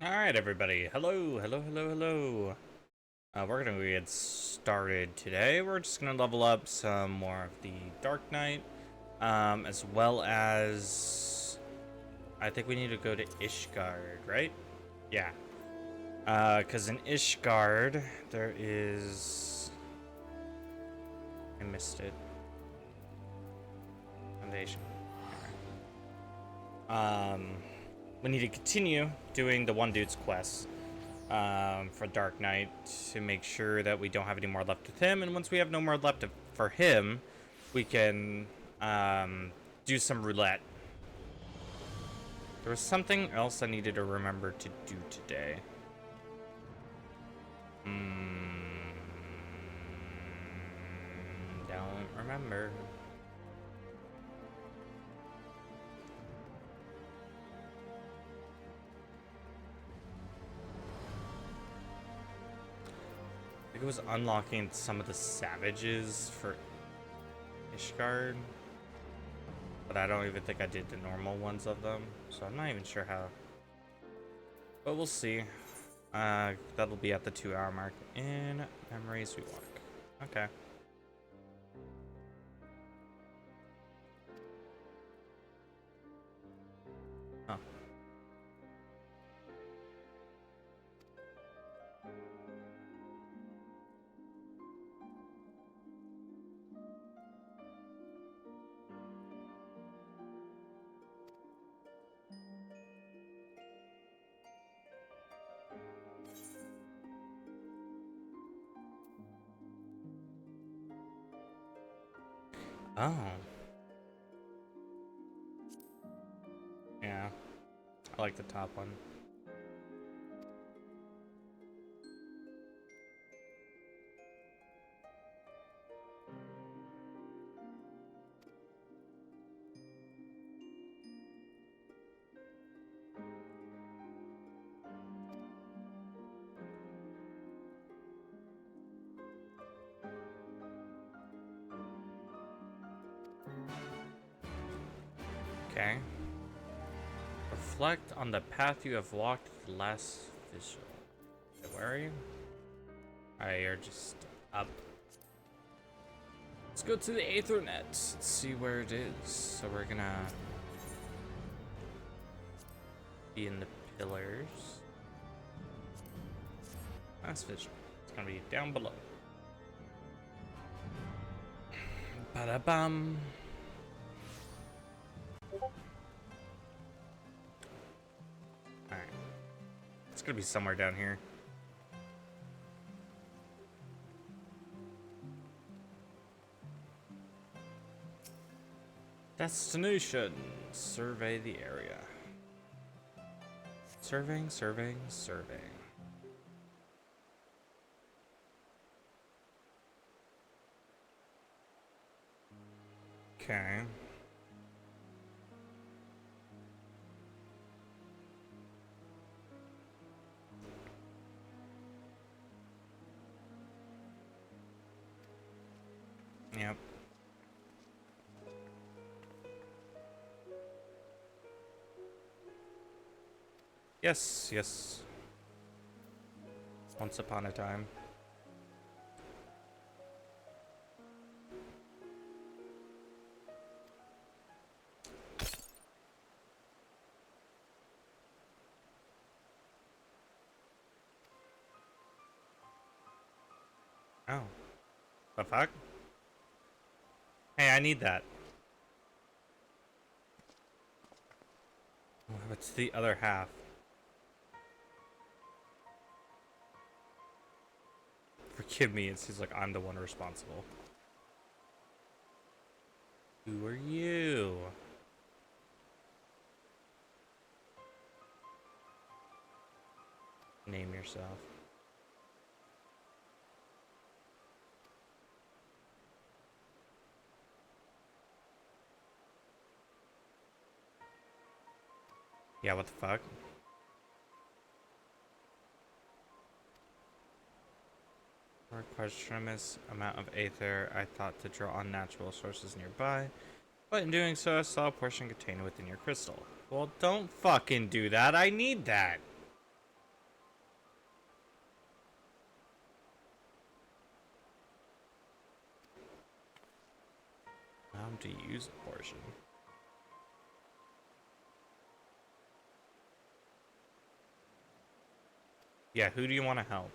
Alright, everybody. Hello, hello, hello, hello. We're gonna get started today. We're just gonna level up some more of the Dark Knight, as well as I think we need to go to Ishgard, right? Yeah. Because in Ishgard, there is... I missed it. Foundation. We need to continue doing the one dude's quest. For Dark Knight to make sure that we don't have any more left with him, and once we have no more left for him, we can do some roulette. There was something else I needed to remember to do today. Don't remember. I think it was unlocking some of the savages for Ishgard, but I don't even think I did the normal ones of them, so I'm not even sure how. But we'll see. That'll be at the 2-hour mark. In memories we walk. Okay. Huh. Oh. Yeah. I like the top one. Okay. Reflect on the path you have walked less visual. Okay, where are you? Alright, you're just up. Let's go to the Aethernet. Let's see where it is. So we're gonna be in the pillars. That's visual. It's gonna be down below. Ba-da-bum. Alright. It's gonna be somewhere down here. Destination. Survey the area. Surveying, surveying, surveying. Okay. Yep. Yes, yes. Once upon a time. Oh. The fuck? Hey, I need that. What's the other half? Forgive me, it seems like I'm the one responsible. Who are you? Name yourself. Yeah, what the fuck? Requires tremendous amount of aether. I thought to draw on natural sources nearby, but in doing so, I saw a portion contained within your crystal. Well, don't fucking do that. I need that. Attempt to use a portion. Yeah, who do you want to help?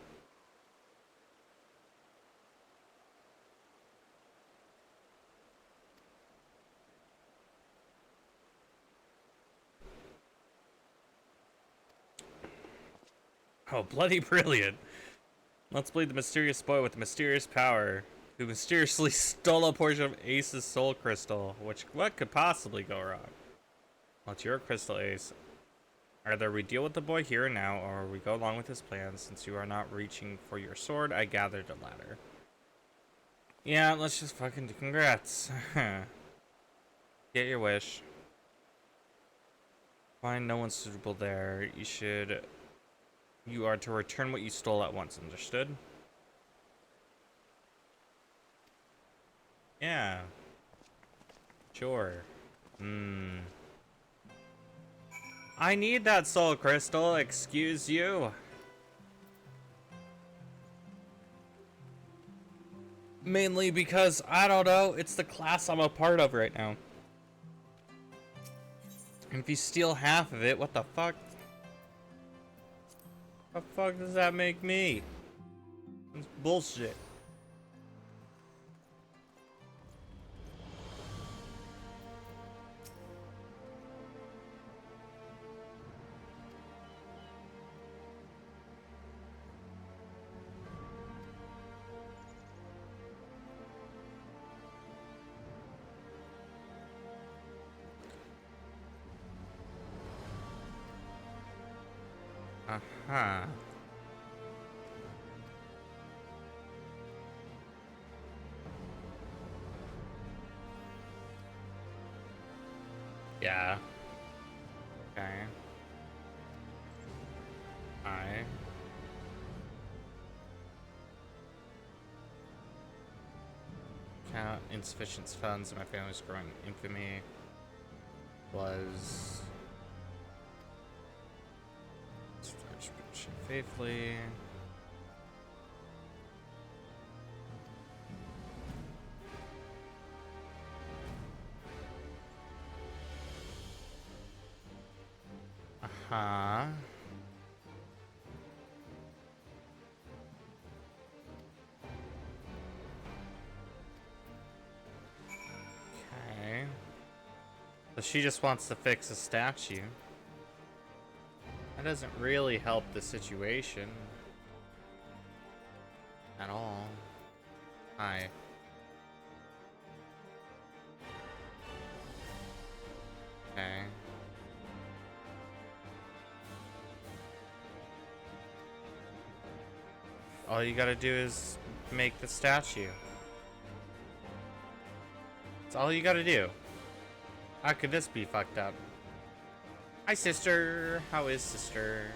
Oh, bloody brilliant. Let's bleed the mysterious boy with the mysterious power, who mysteriously stole a portion of Ace's soul crystal. What could possibly go wrong? Well, it's your crystal, Ace. Either we deal with the boy here and now, or we go along with his plan. Since you are not reaching for your sword, I gathered a ladder. Yeah, let's just fucking do congrats. Get your wish. Find no one suitable there. You are to return what you stole at once, understood? Yeah. Sure. I need that soul crystal, excuse you. Mainly because, I don't know, it's the class I'm a part of right now. And if you steal half of it, what the fuck? What the fuck does that make me? It's bullshit. Uh-huh. Yeah. Okay. Alright. Count insufficient funds in my family's growing infamy was faithfully. Uh-huh. Okay. So she just wants to fix a statue. That doesn't really help the situation. At all. Hi. Okay. All you gotta do is make the statue. That's all you gotta do. How could this be fucked up? Hi, sister. How is sister?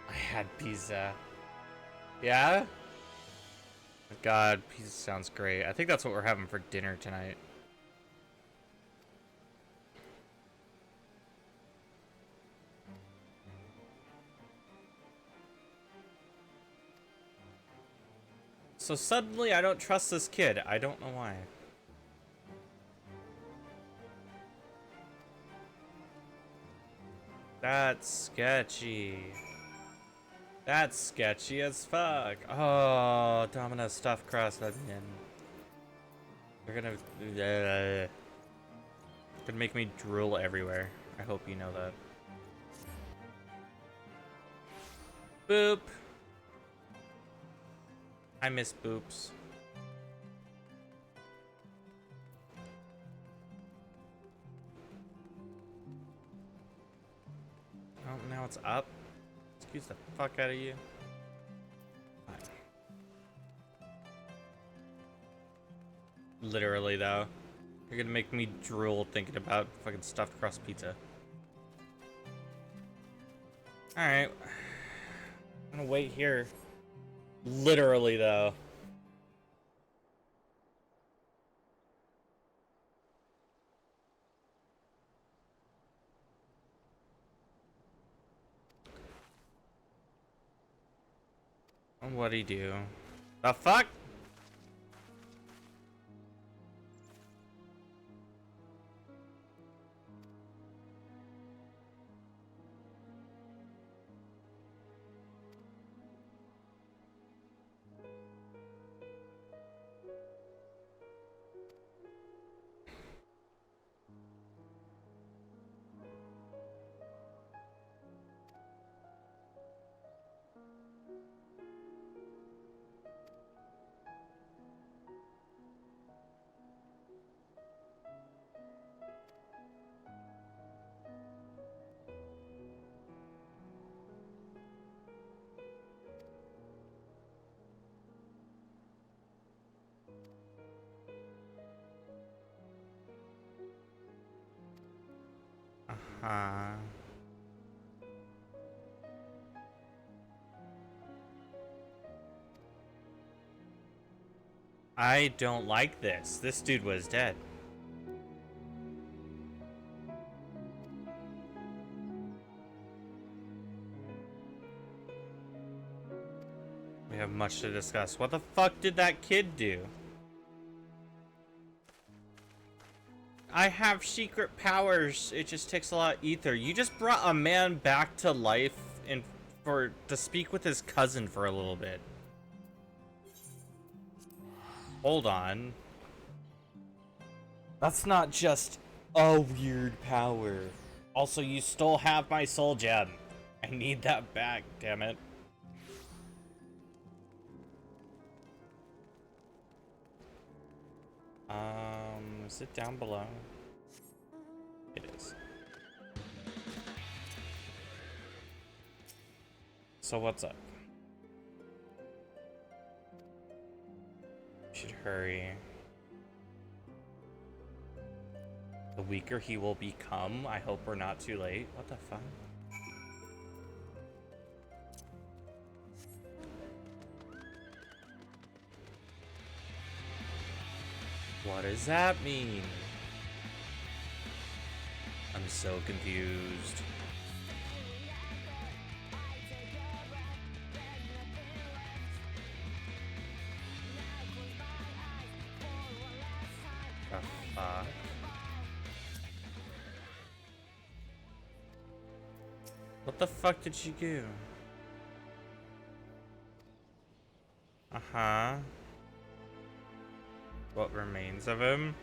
I had pizza. Yeah? God, pizza sounds great. I think that's what we're having for dinner tonight. So suddenly I don't trust this kid. I don't know why. That's sketchy. That's sketchy as fuck. Oh, Domino stuffed crust onion. They're gonna make me drool everywhere. I hope you know that. Boop. I miss boops. Oh, now it's up. Excuse the fuck out of you. Fine. Literally, though. You're gonna make me drool thinking about fucking stuffed crust pizza. Alright. I'm gonna wait here. Literally, though. What'd he do? The fuck? Uh-huh. I don't like this. This dude was dead. We have much to discuss. What the fuck did that kid do? I have secret powers. It just takes a lot of ether. You just brought a man back to life and to speak with his cousin for a little bit. Hold on. That's not just a weird power. Also, you stole half my soul gem. I need that back, damn it. Is it down below? It is. So what's up? Should hurry. The weaker he will become. I hope we're not too late. What the fuck? What does that mean? I'm so confused. The fuck? What the fuck did she do? Uh-huh. What remains of him?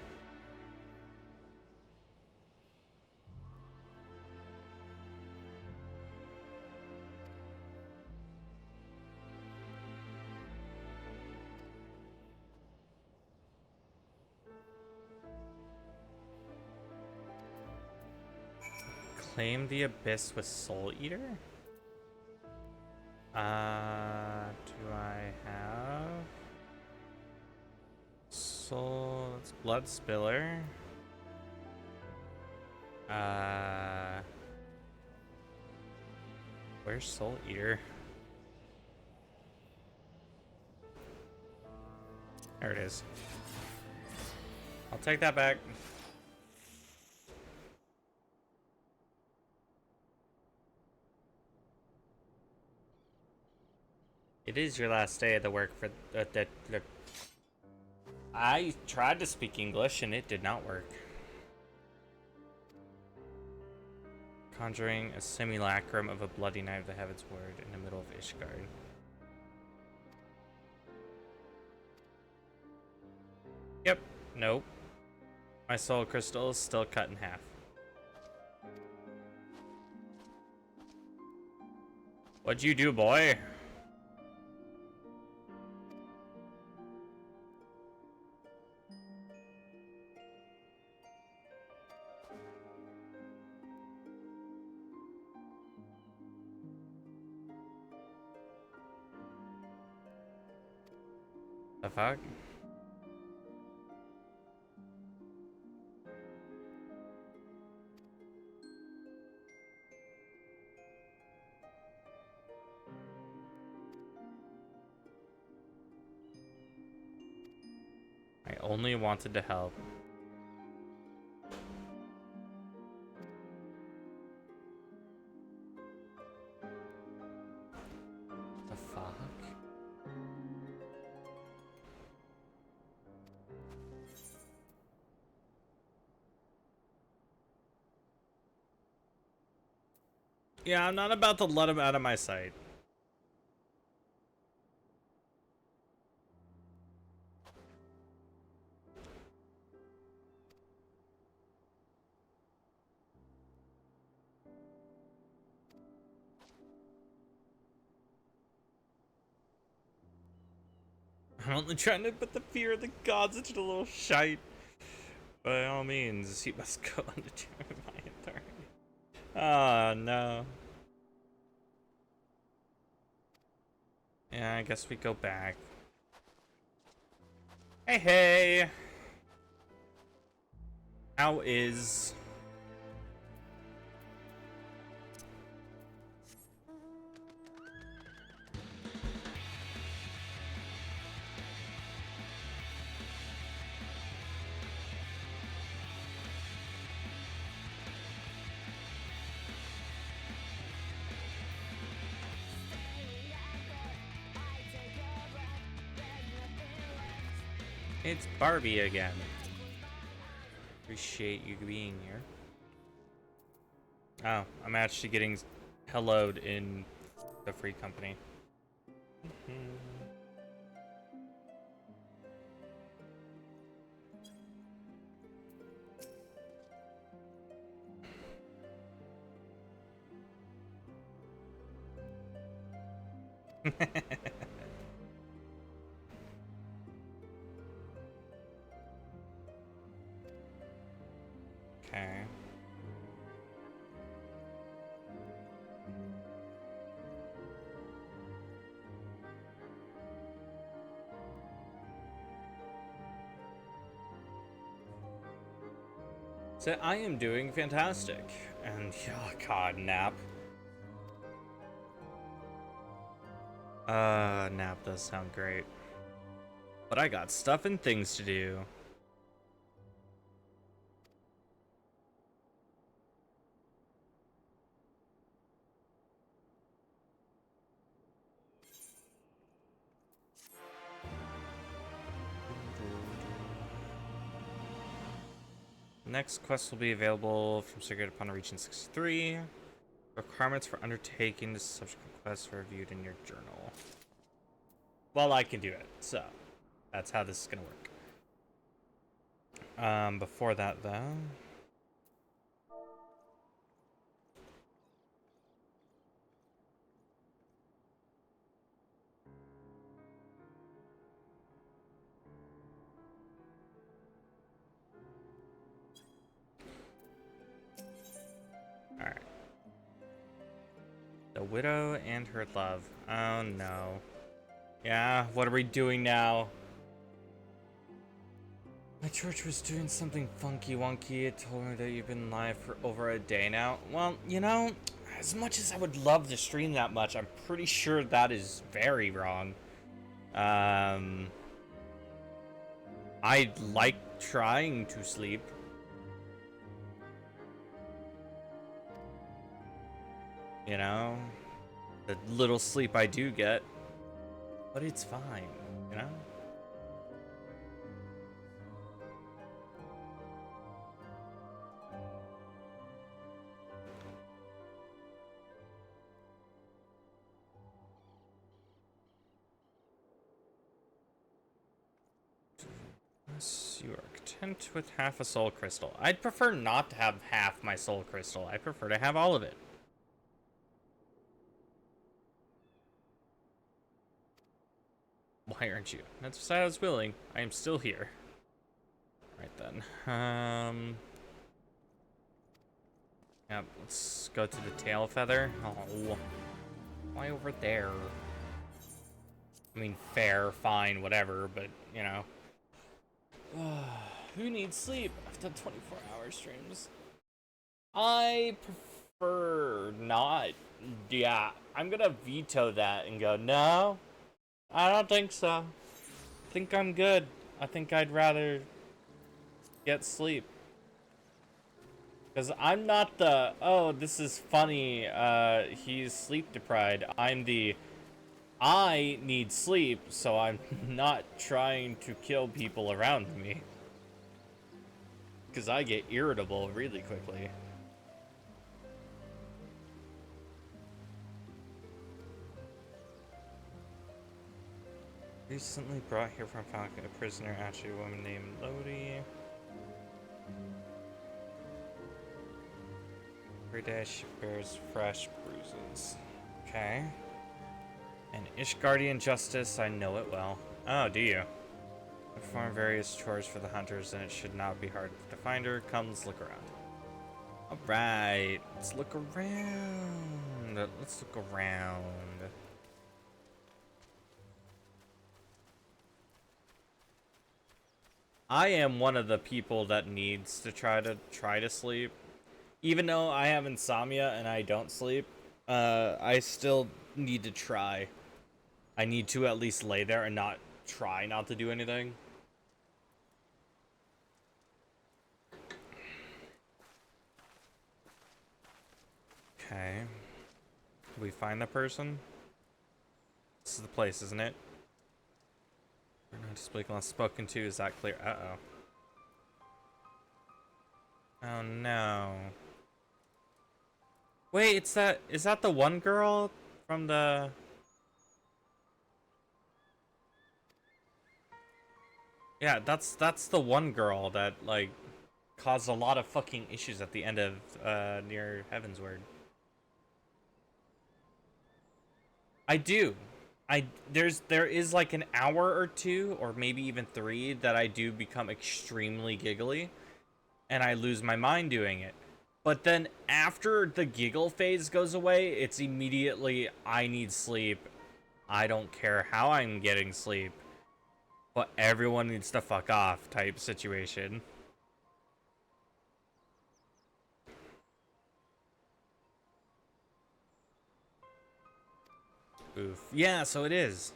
Claim the abyss with Soul Eater? Do I have Soul? It's Blood Spiller. Where's Soul Eater? There it is. I'll take that back. It is your last day of the work for the. I tried to speak English and it did not work. Conjuring a simulacrum of a bloody night of the heavens word in the middle of Ishgard. Yep. Nope. My soul crystal is still cut in half. What'd you do, boy? The fuck? only wanted to help. The fuck? Yeah, I'm not about to let him out of my sight. I'm only trying to put the fear of the gods into the little shite. By all means, he must go undetermined by authority. Oh, no. Yeah, I guess we go back. Hey, hey! How is... It's Barbie again. Appreciate you being here. Oh, I'm actually getting helloed in the free company. Okay. So I am doing fantastic. And, oh god, nap. Nap does sound great. But I got stuff and things to do. Next quest will be available from Secret upon reaching 63. Requirements for undertaking the subsequent quest are reviewed in your journal. Well, I can do it, so that's how this is gonna work. Before that, though. Alright. The widow and her love. Oh no. Yeah, what are we doing now? My church was doing something funky wonky. It told me that you've been live for over a day now. Well, you know, as much as I would love to stream that much, I'm pretty sure that is very wrong. I like trying to sleep. You know, the little sleep I do get. But it's fine, you know? Yes, you are content with half a soul crystal. I'd prefer not to have half my soul crystal. I prefer to have all of it. Why aren't you? That's what I was willing. I am still here. Right then. Yeah, let's go to the tail feather. Oh. Why over there? I mean, fair, fine, whatever, but, you know. Who needs sleep? I've done 24-hour streams. I prefer not. Yeah, I'm gonna veto that and go, no, I don't think so. I think I'm good. I think I'd rather get sleep. Because I'm not the, oh, this is funny, he's sleep deprived. I need sleep, so I'm not trying to kill people around me. Because I get irritable really quickly. Recently brought here from Falcon, a prisoner, actually a woman named Lodi. Every day she bears fresh bruises. Okay. And Ishgardian justice, I know it well. Oh, do you? Perform various chores for the hunters, and it should not be hard to find her. Come, let's look around. Alright, let's look around. Let's look around. I am one of the people that needs to try to sleep. Even though I have insomnia and I don't sleep, I still need to try. I need to at least lay there and not try not to do anything. Okay. Did we find the person? This is the place, isn't it? We're not to speak unless spoken to. Is that clear? Uh-oh. Oh no. Wait, is that the one girl from the... Yeah, that's the one girl that, like, caused a lot of fucking issues at the end of, near Heavensward. I do. There is like an hour or two, or maybe even 3, that I do become extremely giggly, and I lose my mind doing it. But then after the giggle phase goes away, it's immediately, I need sleep. I don't care how I'm getting sleep, but everyone needs to fuck off type situation. Oof. Yeah, so it is.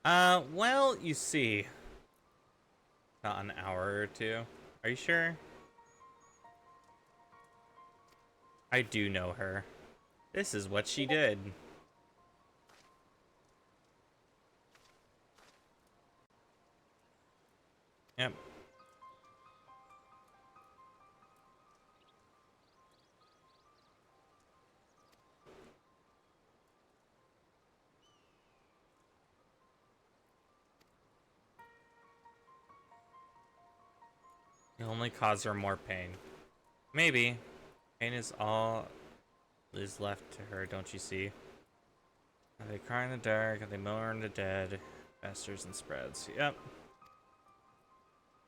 Well, you see. Not an hour or 2. Are you sure? I do know her. This is what she did. Yep. You only cause her more pain. Maybe. Pain is all is left to her, don't you see? They cry in the dark, they mourn the dead. Festers and spreads. Yep.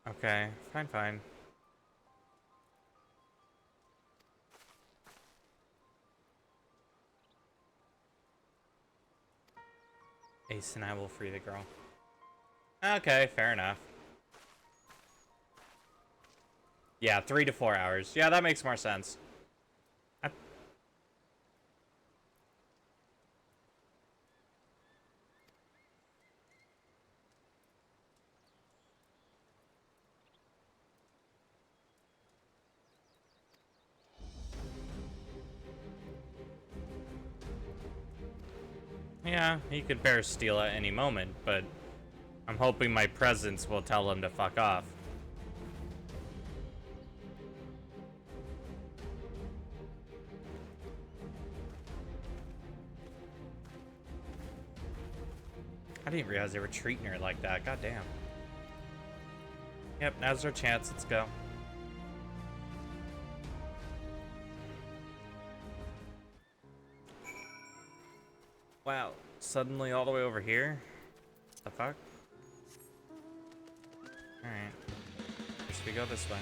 Okay, fine. Ace and I will free the girl. Okay, fair enough. Yeah, 3 to 4 hours. Yeah, that makes more sense. Yeah, he could bear steel at any moment, but I'm hoping my presence will tell him to fuck off. I didn't realize they were treating her like that. God damn. Yep, now's our chance. Let's go. Wow, suddenly all the way over here? The fuck? Alright. Guess we go this way.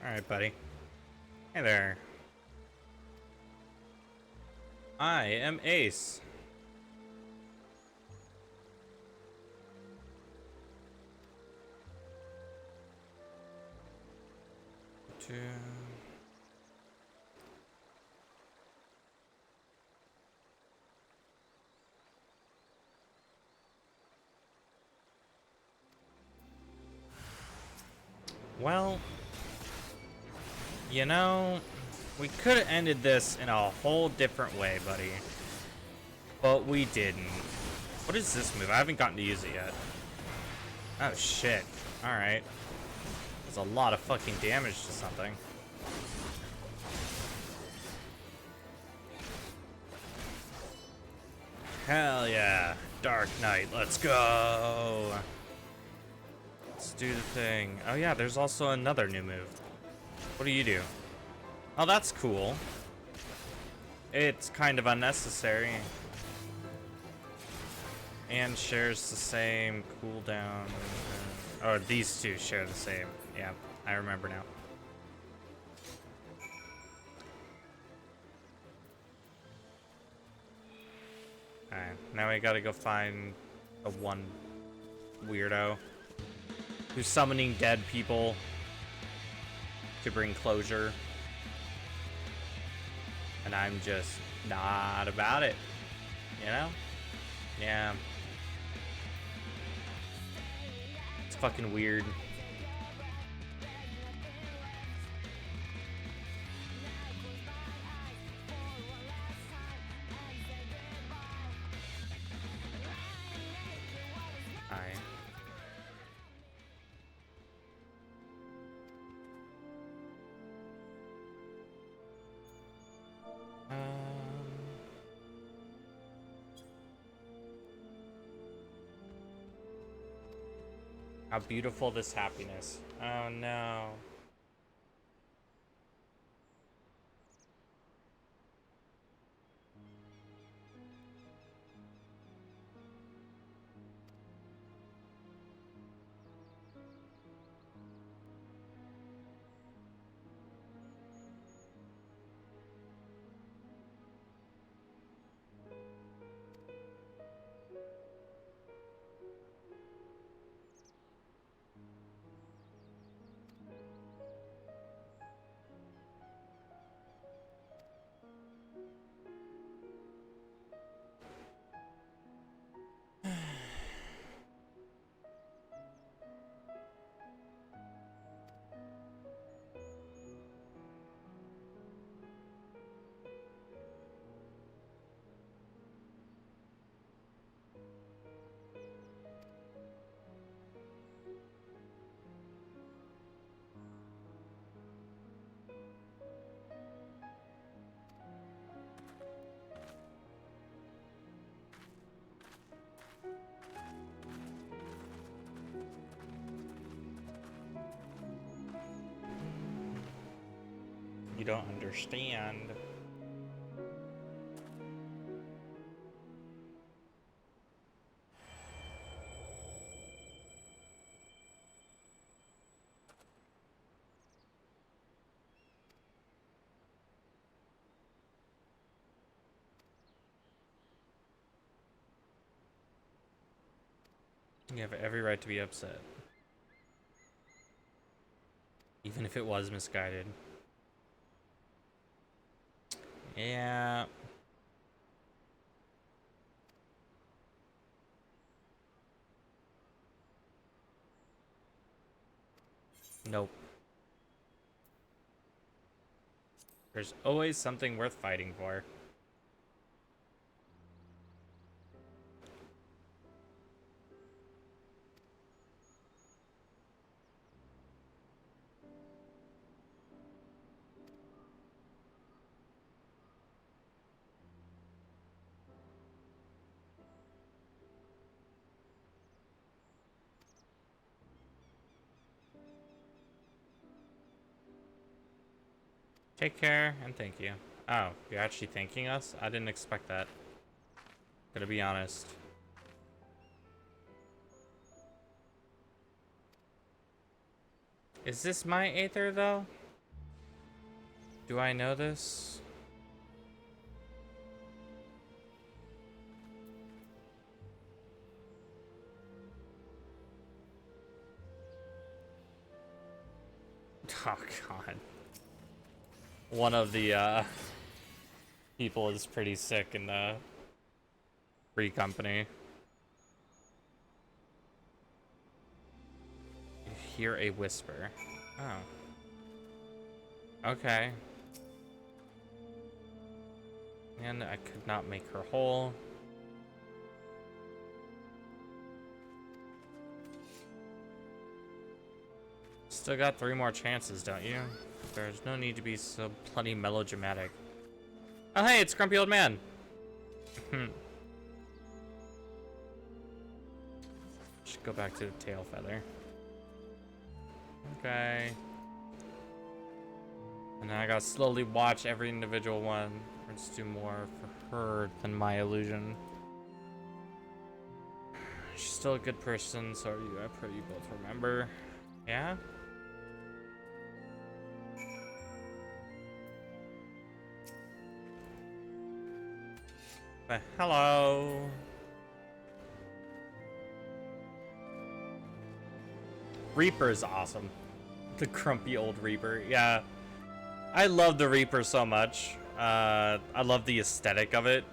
Alright, buddy. Hey there. I am Ace. Well, you know, we could have ended this in a whole different way, buddy. But we didn't. What is this move? I haven't gotten to use it yet. Oh, shit. Alright. There's a lot of fucking damage to something. Hell yeah. Dark Knight, let's go. Let's do the thing. Oh yeah, there's also another new move. What do you do? Oh, that's cool. It's kind of unnecessary. And shares the same cooldown. Oh, these two share the same. Yeah, I remember now. Alright, now we gotta go find the one weirdo who's summoning dead people to bring closure. And I'm just not about it, you know? Yeah. It's fucking weird. Alright. How beautiful this happiness. Oh no. You don't understand. You have every right to be upset. Even if it was misguided. Yeah. Nope. There's always something worth fighting for. Take care and thank you. Oh, you're actually thanking us? I didn't expect that. Gotta be honest. Is this my Aether though? Do I know this? Oh god. One of the people is pretty sick in the free company. You hear a whisper. Oh. Okay. And I could not make her whole. Still got 3 more chances, don't you? There's no need to be so bloody melodramatic. Oh, hey, it's Grumpy Old Man. Should go back to the tail feather. Okay. And then I gotta slowly watch every individual one. Let's do more for her than my illusion. She's still a good person, so are you. I pray you both remember. Yeah? Hello. Reaper is awesome. The grumpy old Reaper. Yeah. I love the Reaper so much. I love the aesthetic of it.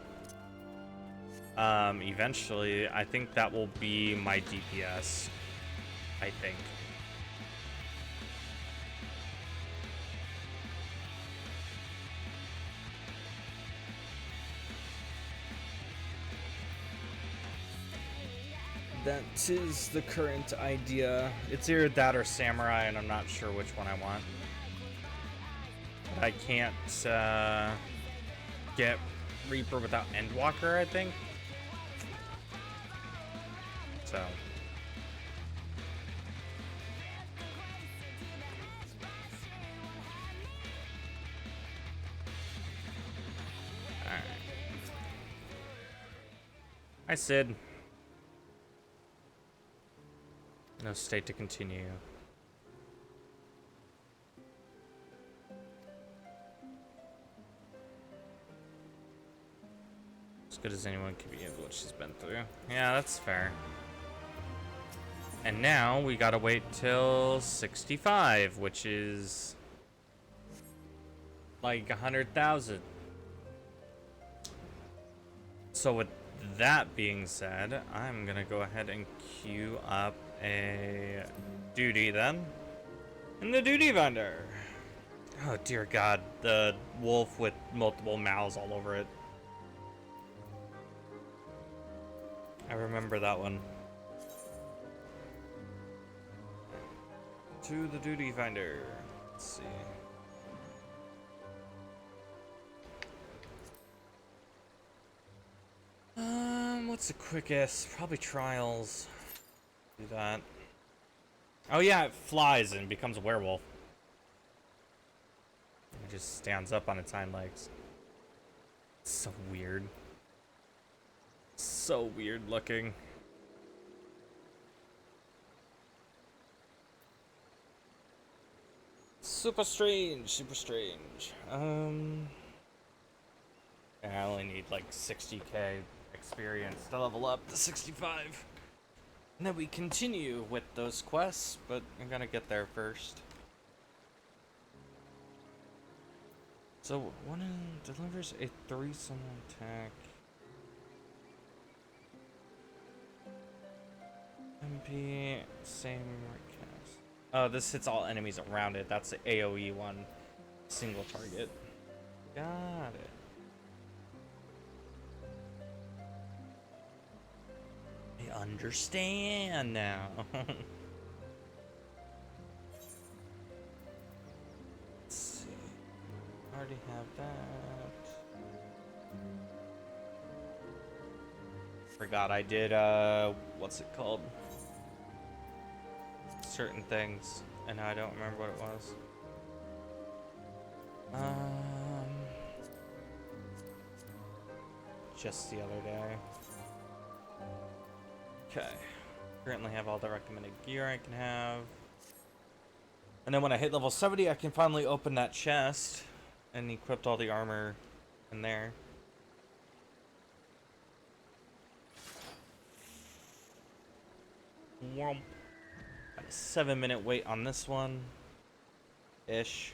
Eventually, I think that will be my DPS. I think. That is the current idea. It's either that or Samurai, and I'm not sure which one I want. But I can't get Reaper without Endwalker, I think. So. Alright. Hi, Sid. No state to continue. As good as anyone can be of what she's been through. Yeah, that's fair. And now we gotta wait till 65, which is like 100,000. So with that being said, I'm gonna go ahead and queue up a duty then. In the duty vendor. Oh dear God, the wolf with multiple mouths all over it. I remember that one. To the duty finder. Let's see. What's the quickest? Probably trials. Do that. Oh yeah, it flies and becomes a werewolf. It just stands up on its hind legs. It's so weird. So weird looking. Super strange, super strange. I only need like 60k experience to level up to 65. And then we continue with those quests, but I'm gonna get there first. So, one delivers a 3-summon attack. MP, same recast. Oh, this hits all enemies around it. That's the AoE one. Single target. Got it. I understand now. Let's see. I already have that. Forgot I did, what's it called? Certain things, and I don't remember what it was. Just the other day. Okay. Currently have all the recommended gear I can have. And then when I hit level 70, I can finally open that chest and equip all the armor in there. Womp. Got a 7-minute wait on this one. Ish.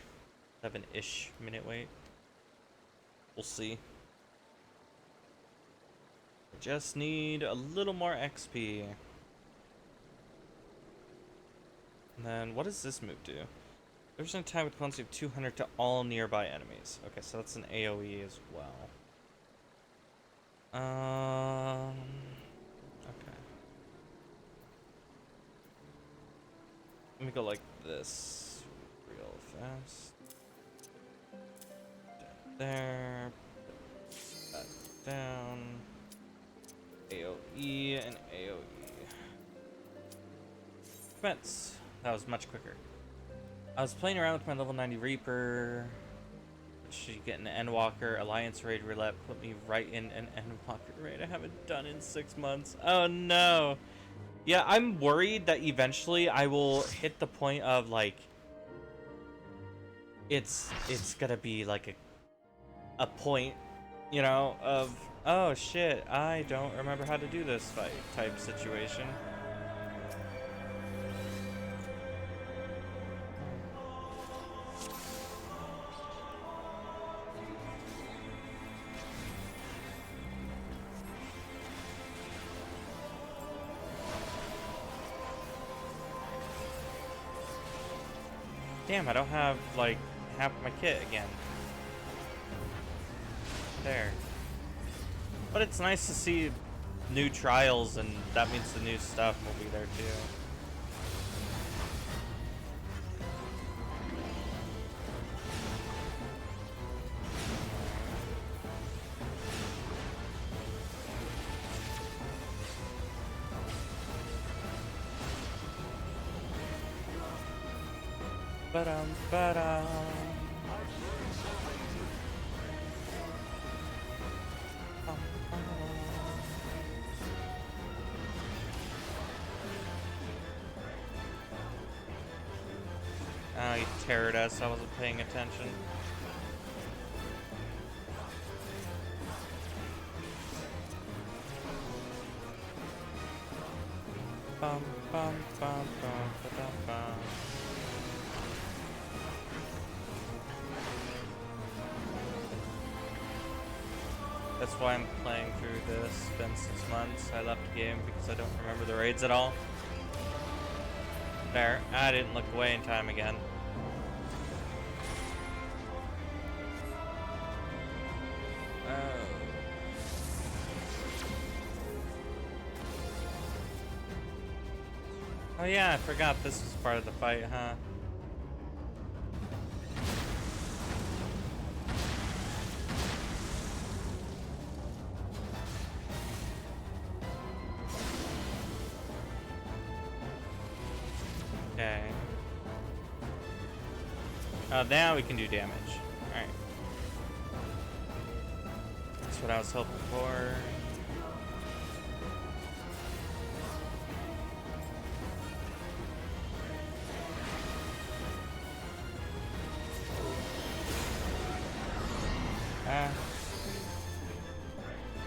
7-ish minute wait. We'll see. Just need a little more XP. And then what does this move do? There's an attack with potency of 200 to all nearby enemies. Okay, so that's an AoE as well. Okay. Let me go like this real fast. There. That down. AoE and AoE. Commence. That was much quicker. I was playing around with my level 90 Reaper. Should get an Endwalker. Alliance raid roulette put me right in an Endwalker raid I haven't done in 6 months. Oh no. Yeah, I'm worried that eventually I will hit the point of like it's gonna be like a point, you know, of oh shit, I don't remember how to do this fight type situation. Damn, I don't have, like, half my kit again. There. But it's nice to see new trials, and that means the new stuff will be there, too. Ba-dum. Oh, he teared us. I wasn't paying attention. Bum, bum, bum, bum, ba-dum, bum. That's why I'm playing through this. It's been 6 months. I left the game because I don't remember the raids at all. There. I didn't look away in time again. Oh yeah, I forgot this was part of the fight, huh? Okay. Now we can do damage. Alright. That's what I was hoping for.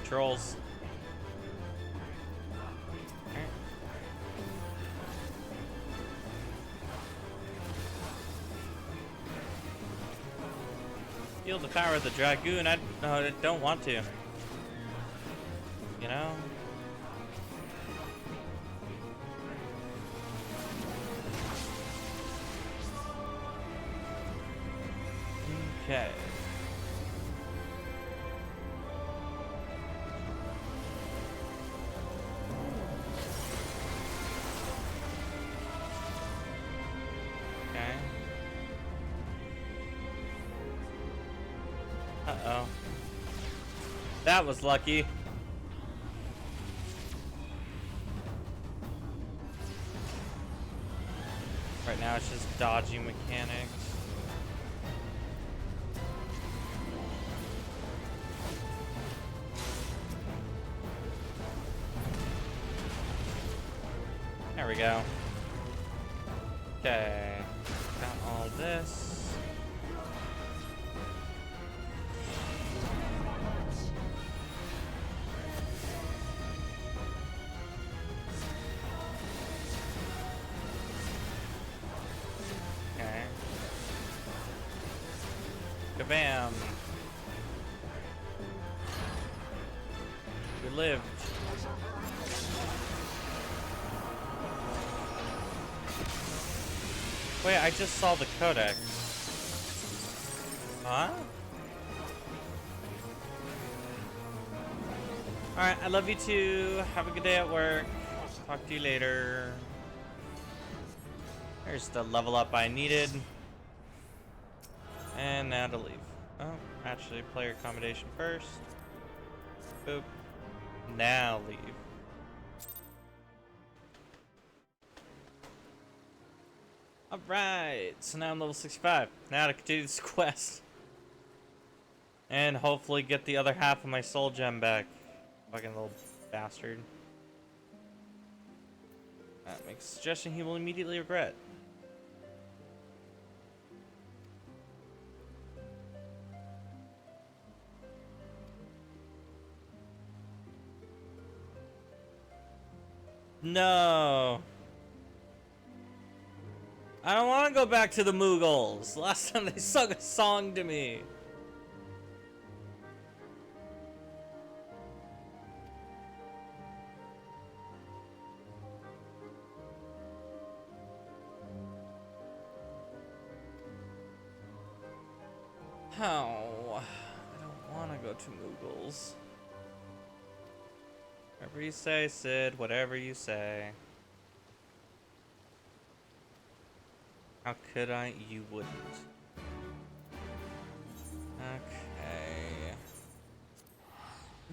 Trolls. Feel the power of the Dragoon. I don't want to. You know? Okay. Uh-oh. That was lucky. Right now it's just dodging mechanics. There we go. Okay. Got all this. Bam! We lived. Wait, I just saw the codex. Huh? Alright, I love you too. Have a good day at work. Talk to you later. There's the level up I needed. And now to leave. Oh, actually, player accommodation first. Boop. Now leave. Alright, so now I'm level 65. Now to continue this quest. And hopefully get the other half of my soul gem back. Fucking little bastard. That makes a suggestion he will immediately regret. No. I don't want to go back to the Mughals. Last time they sung a song to me. How? I don't want to go to Mughals. Whatever you say, Sid. Whatever you say. How could I? You wouldn't. Okay.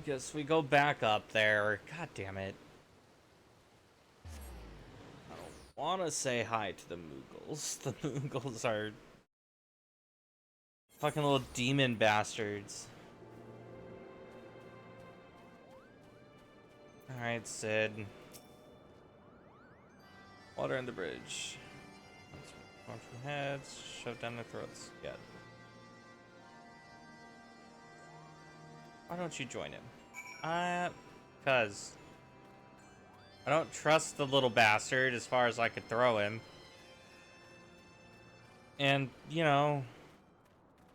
Guess we go back up there. God damn it. I don't want to say hi to the Mughals. The Mughals are fucking little demon bastards. Alright, Sid. Water in the bridge. Going from heads, shove down their throats. Yeah. Why don't you join him? Cause I don't trust the little bastard as far as I could throw him. And, you know,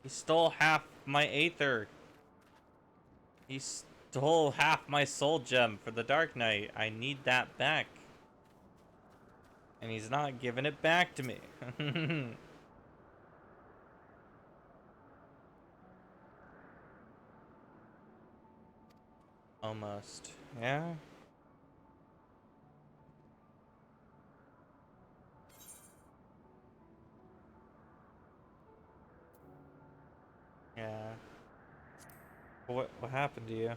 he stole half my Aether. He stole half my soul gem for the Dark Knight. I need that back. And he's not giving it back to me. Almost. Yeah? Yeah. What happened to you?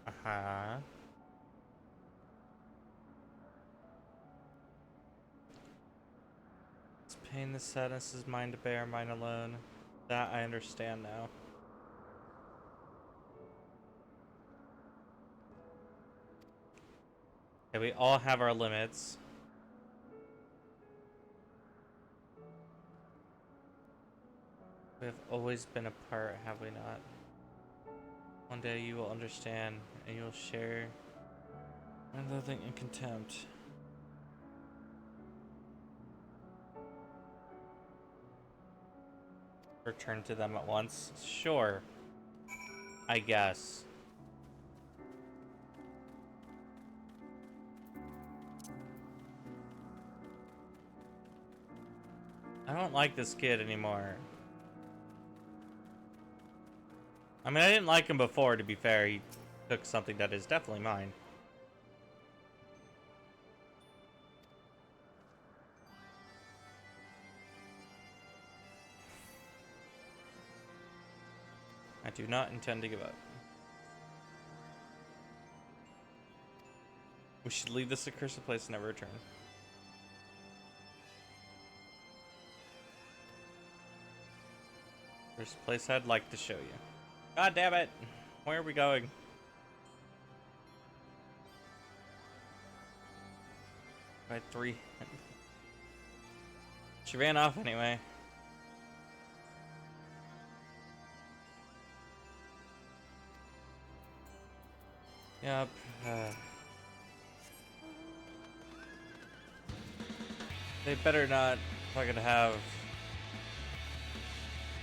Uh-huh. It's pain the sadness is mine to bear, mine alone. That I understand now. Okay, we all have our limits. We have always been apart, have we not? One day you will understand, and you will share nothing in contempt. Return to them at once? Sure. I guess. I don't like this kid anymore. I mean, I didn't like him before, to be fair. He took something that is definitely mine. I do not intend to give up. We should leave this accursed place and never return. There's a place I'd like to show you. God damn it! Where are we going? By 3. She ran off anyway. Yep. They better not fucking have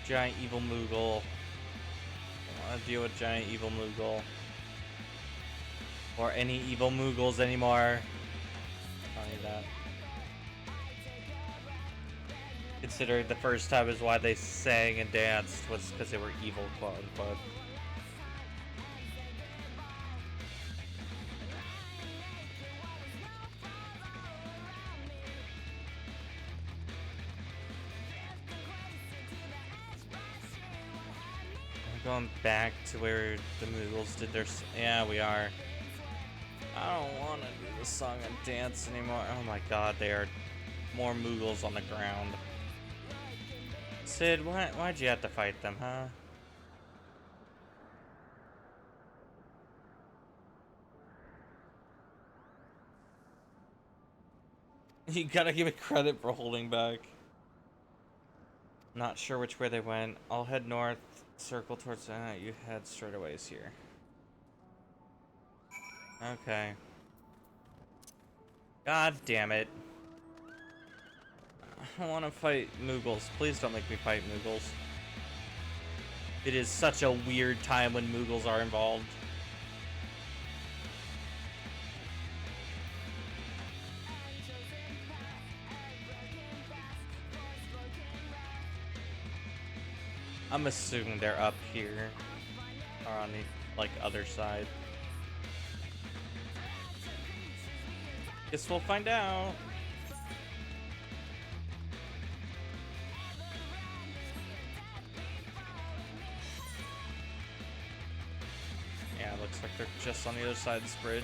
giant evil Moogle, you want to deal with giant evil Moogle. Or any evil Moogles anymore. Funny that. Considering the first time is why they sang and danced was because they were evil, quote unquote. Going back to where the Moogles did their... Yeah, we are. I don't want to do the song and dance anymore. Oh my god, there are more Moogles on the ground. Sid, why'd you have to fight them, huh? You gotta give it credit for holding back. Not sure which way they went. I'll head north, circle towards... you head straight away here. Okay. God damn it. I want to fight Moogles. Please don't make me fight Moogles. It is such a weird time when Moogles are involved. I'm assuming they're up here. Or on the, like, other side. Guess we'll find out. Yeah, it looks like they're just on the other side of this bridge.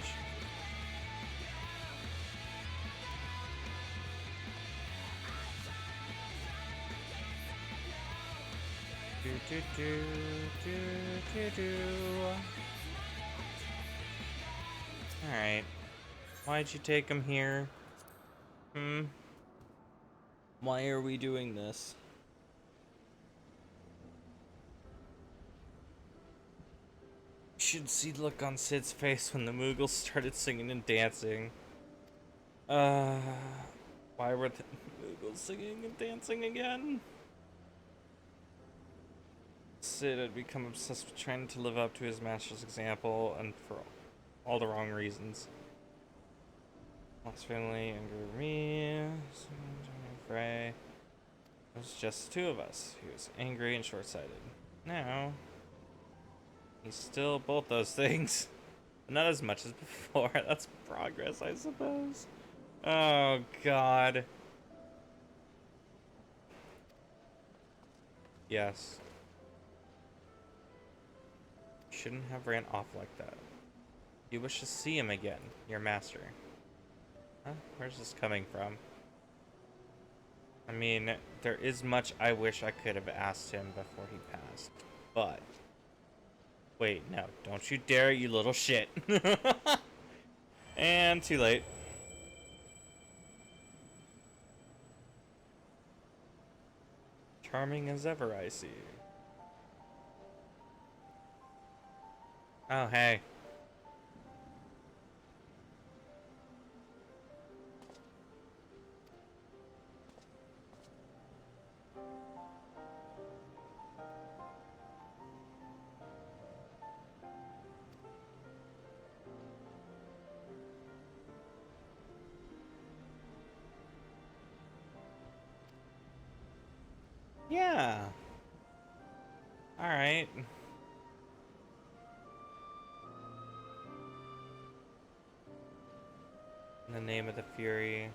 Alright. Why'd you take him here? Why are we doing this? You should see the look on Sid's face when the Moogles started singing and dancing. Why were the Moogles singing and dancing again? Sid had become obsessed with trying to live up to his master's example, and for all the wrong reasons. Lost family, anger me, Frey. It was just the two of us. He was angry and short-sighted. Now, he's still both those things, but not as much as before. That's progress, I suppose. Oh, God. Yes. Shouldn't have ran off like that. You wish to see him again, your master. Huh? Where's this coming from? I mean, there is much I wish I could have asked him before he passed, but... Wait, no, don't you dare, you little shit. And too late. Charming as ever, I see. Oh, hey. Yeah. Alright. In the name of the Fury.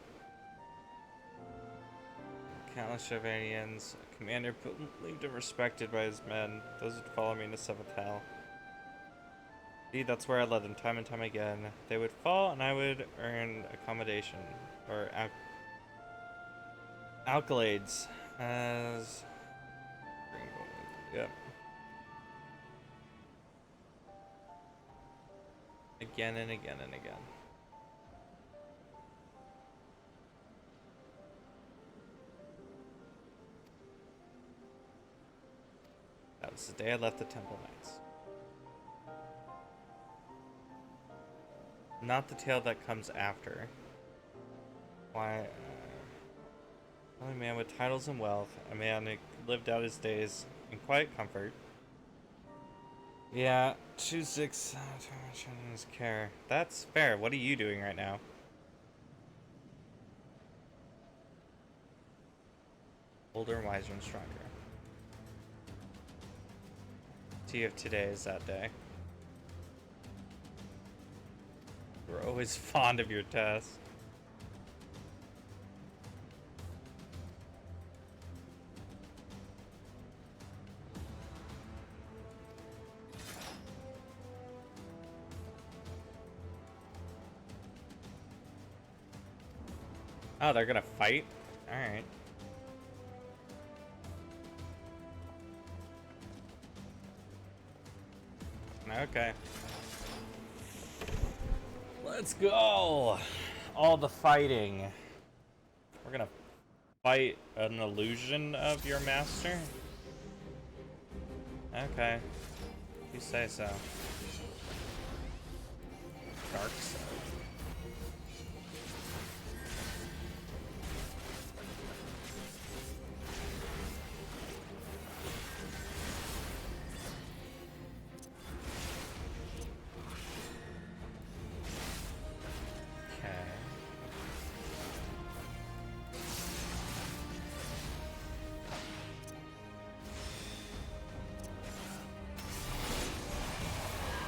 Countless Shavanians. Commander believed and respected by his men. Those who'd follow me into seventh hell. Indeed, that's where I led them time and time again. They would fall and I would earn accommodation. Or accolades. As... Yep. Again and again and again. That was the day I left the Temple Knights. Not the tale that comes after. Why... only man with titles and wealth, a man who lived out his days in quiet comfort. Yeah, 2-6. Care. That's fair. What are you doing right now? Older, wiser, and stronger. See if today is that day. We're always fond of your test. Oh, they're gonna fight? Alright. Okay. Let's go! All the fighting. We're gonna fight an illusion of your master? Okay. You say so. Dark side.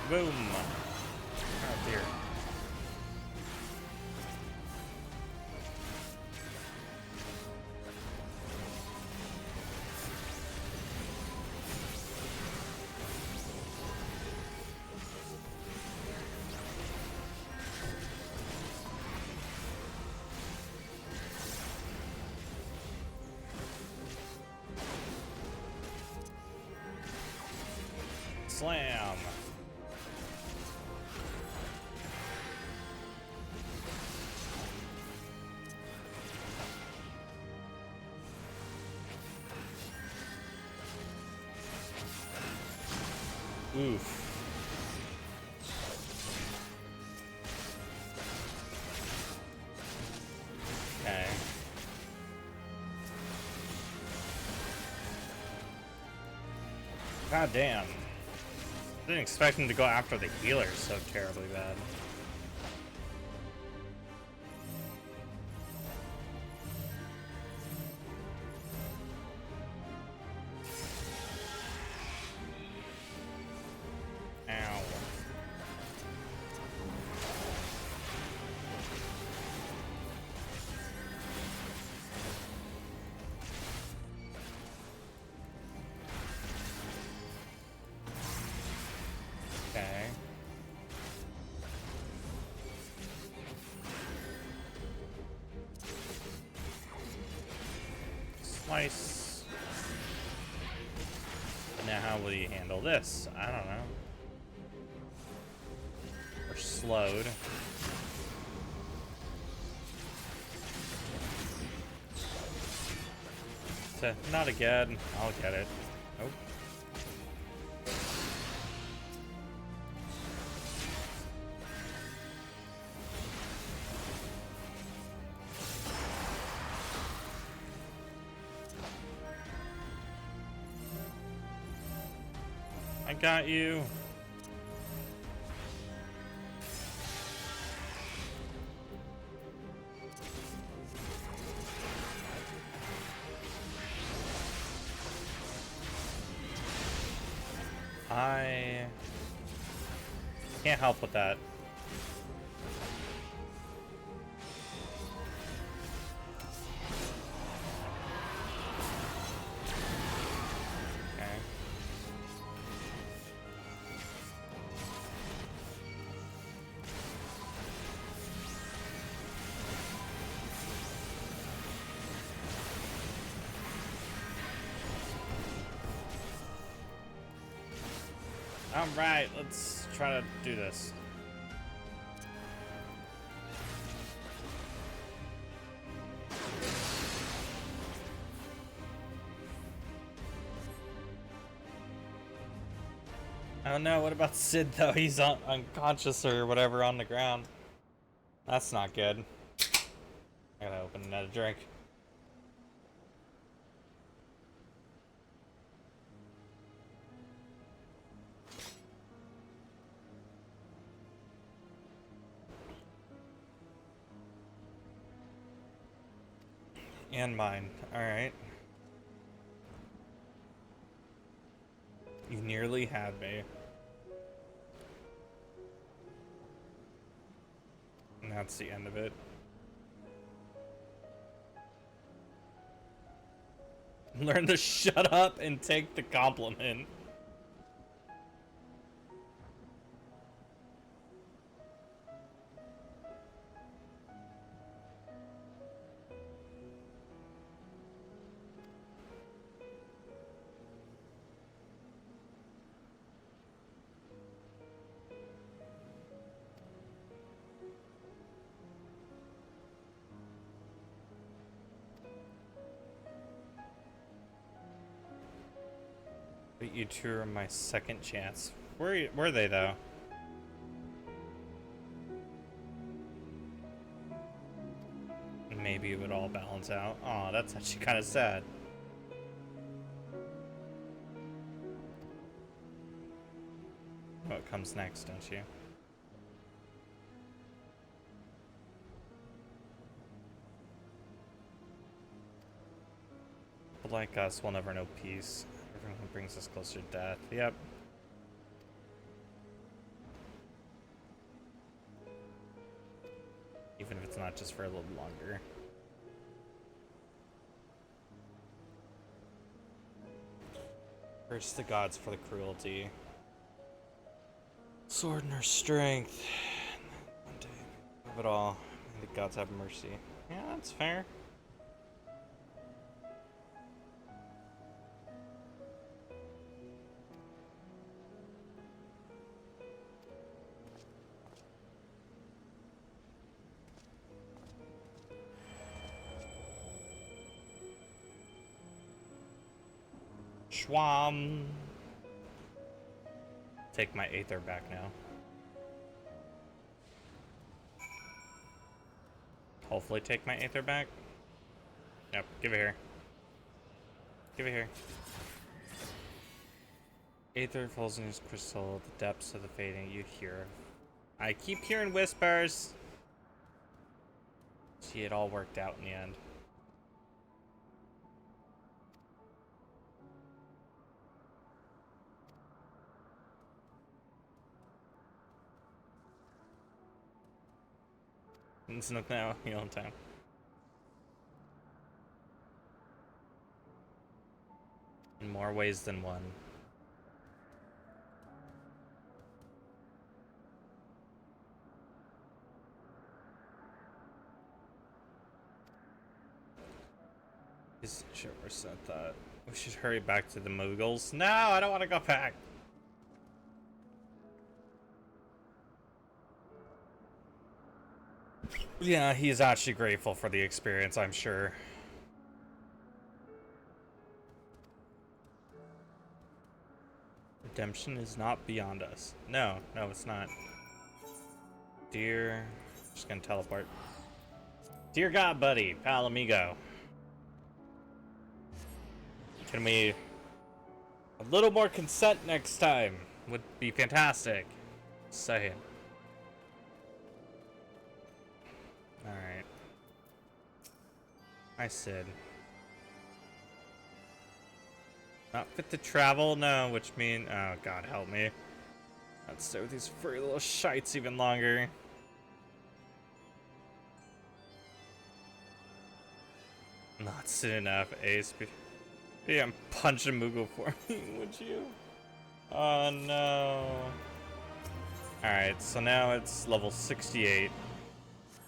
Boom! Oh dear. Slam! Oof. Okay. God damn. Didn't expect him to go after the healer so terribly bad. Ow. Okay. Slice. Now how will you handle this? I don't know. Or slowed. Not again. I'll get it. Nope. I got you. I can't help with that. Okay. Alright, let's try to do this. Oh no, what about Sid though? He's unconscious or whatever on the ground. That's not good. I gotta open another drink. And mine. Alright. You nearly had me. And that's the end of it. Learn to shut up and take the compliment. But you two are my second chance. Where were they though? Maybe it would all balance out. Aw, that's actually kind of sad. What comes next, don't you? But like us, we'll never know peace. Everyone brings us closer to death. Yep. Even if it's not just for a little longer. Curse the gods for the cruelty. Sword in our strength. One day, of it all. May the gods have mercy. Yeah, that's fair. Schwam. Take my Aether back now. Hopefully take my Aether back. Yep, give it here. Give it here. Aether falls in his crystal, the depths of the fading you hear. I keep hearing whispers. See, it all worked out in the end. It's not now, healing time. In more ways than one. Sure, we said that. We should hurry back to the Mughals. No, I don't want to go back. Yeah, he's actually grateful for the experience, I'm sure. Redemption is not beyond us. No, it's not. Dear, just gonna teleport. Dear God, buddy, pal amigo. Can we... A little more consent next time would be fantastic. Saying. Alright. Hi, Sid. Not fit to travel? No, which mean... Oh, God help me. Let's stay with these furry little shites even longer. Not soon enough, Ace. Yeah, punch a Moogle for me, would you? Oh, no. Alright, so now it's level 68.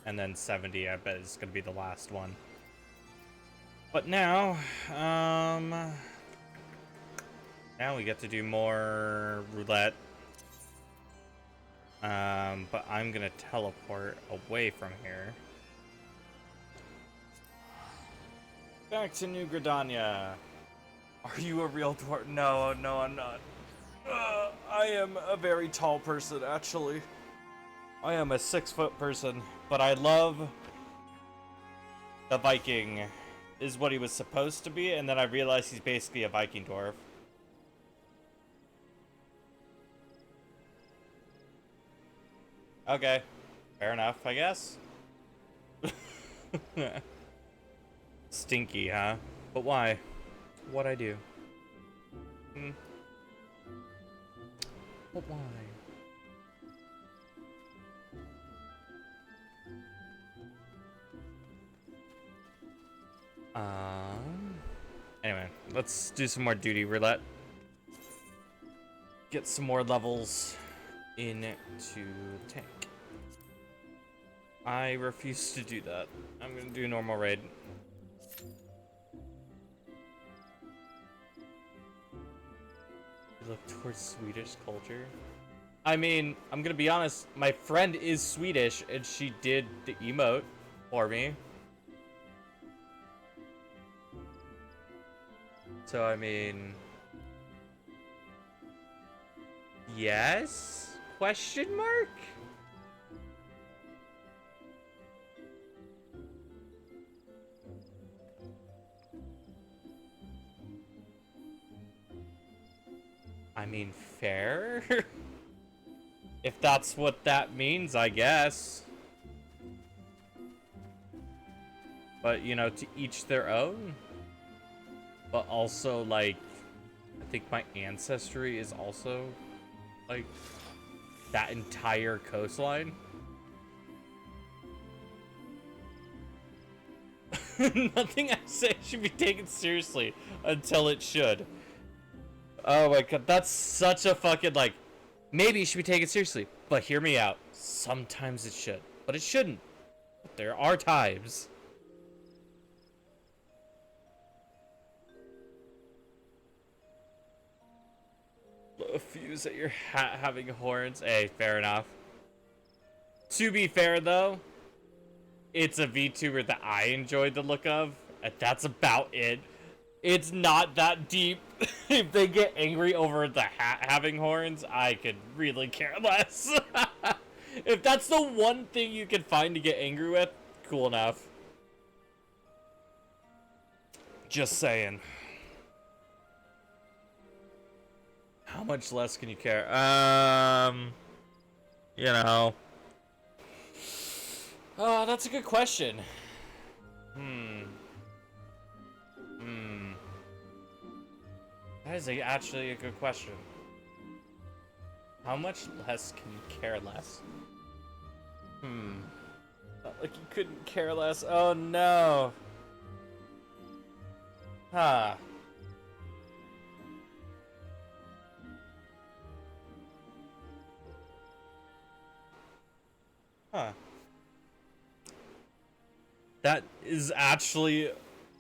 And then 70, I bet is gonna be the last one. But now, now we get to do more roulette. But I'm gonna teleport away from here. Back to New Gridania. Are you a real dwarf? No, I'm not. I am a very tall person, actually. I am a 6-foot person, but I love the Viking is what he was supposed to be, and then I realized he's basically a Viking dwarf. Okay, fair enough, I guess. Stinky, huh? But why? What'd I do? Hmm. But why? Anyway, let's do some more duty roulette. Get some more levels into the tank. I refuse to do that. I'm gonna do normal raid. Look towards Swedish culture. I mean, I'm gonna be honest, my friend is Swedish and she did the emote for me. So, I mean... Yes? Question mark? I mean, fair? If that's what that means, I guess. But, you know, to each their own. But also, like, I think my ancestry is also, like, that entire coastline. Nothing I say should be taken seriously until it should. Oh my god, that's such a fucking, like, maybe it should be taken seriously, but hear me out. Sometimes it should, but it shouldn't. But there are times. Blow a fuse at your hat having horns. Hey, fair enough. To be fair, though, it's a VTuber that I enjoyed the look of, and that's about it. It's not that deep. If they get angry over the hat having horns, I could really care less. If that's the one thing you can find to get angry with, cool enough. Just saying. How much less can you care? You know. Oh, that's a good question. That is actually a good question. How much less can you care less? Not like you couldn't care less. Oh no. Huh. Huh. That is actually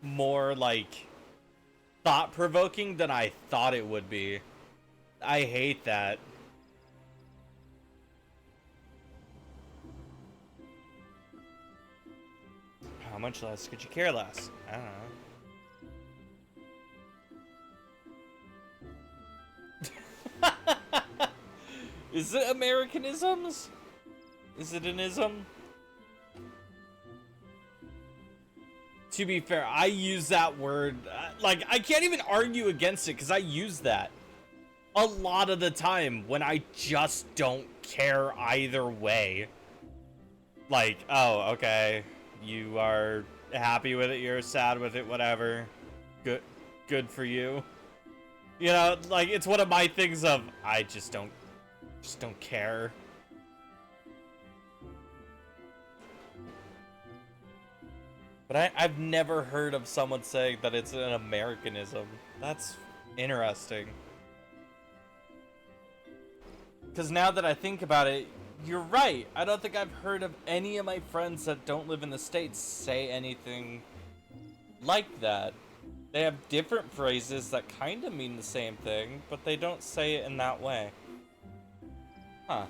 more, like, thought-provoking than I thought it would be. I hate that. How much less could you care less? I don't know. Is it Americanisms? Is it an ism? To be fair, I use that word, like, I can't even argue against it because I use that a lot of the time when I just don't care either way. Like, oh, okay, you are happy with it, you're sad with it, whatever. Good for you. You know, like, it's one of my things of, I just don't care. But I've never heard of someone saying that it's an Americanism. That's interesting. Because now that I think about it, you're right. I don't think I've heard of any of my friends that don't live in the States say anything like that. They have different phrases that kind of mean the same thing, but they don't say it in that way. Huh.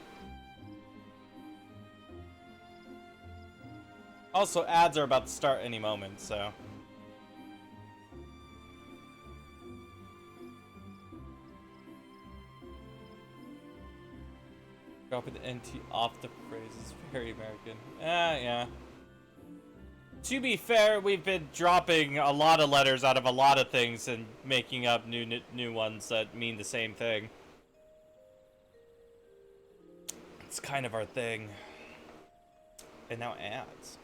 Also, ads are about to start any moment, so... Dropping the NT off the phrase is very American. Yeah. To be fair, we've been dropping a lot of letters out of a lot of things and making up new ones that mean the same thing. It's kind of our thing. And now ads.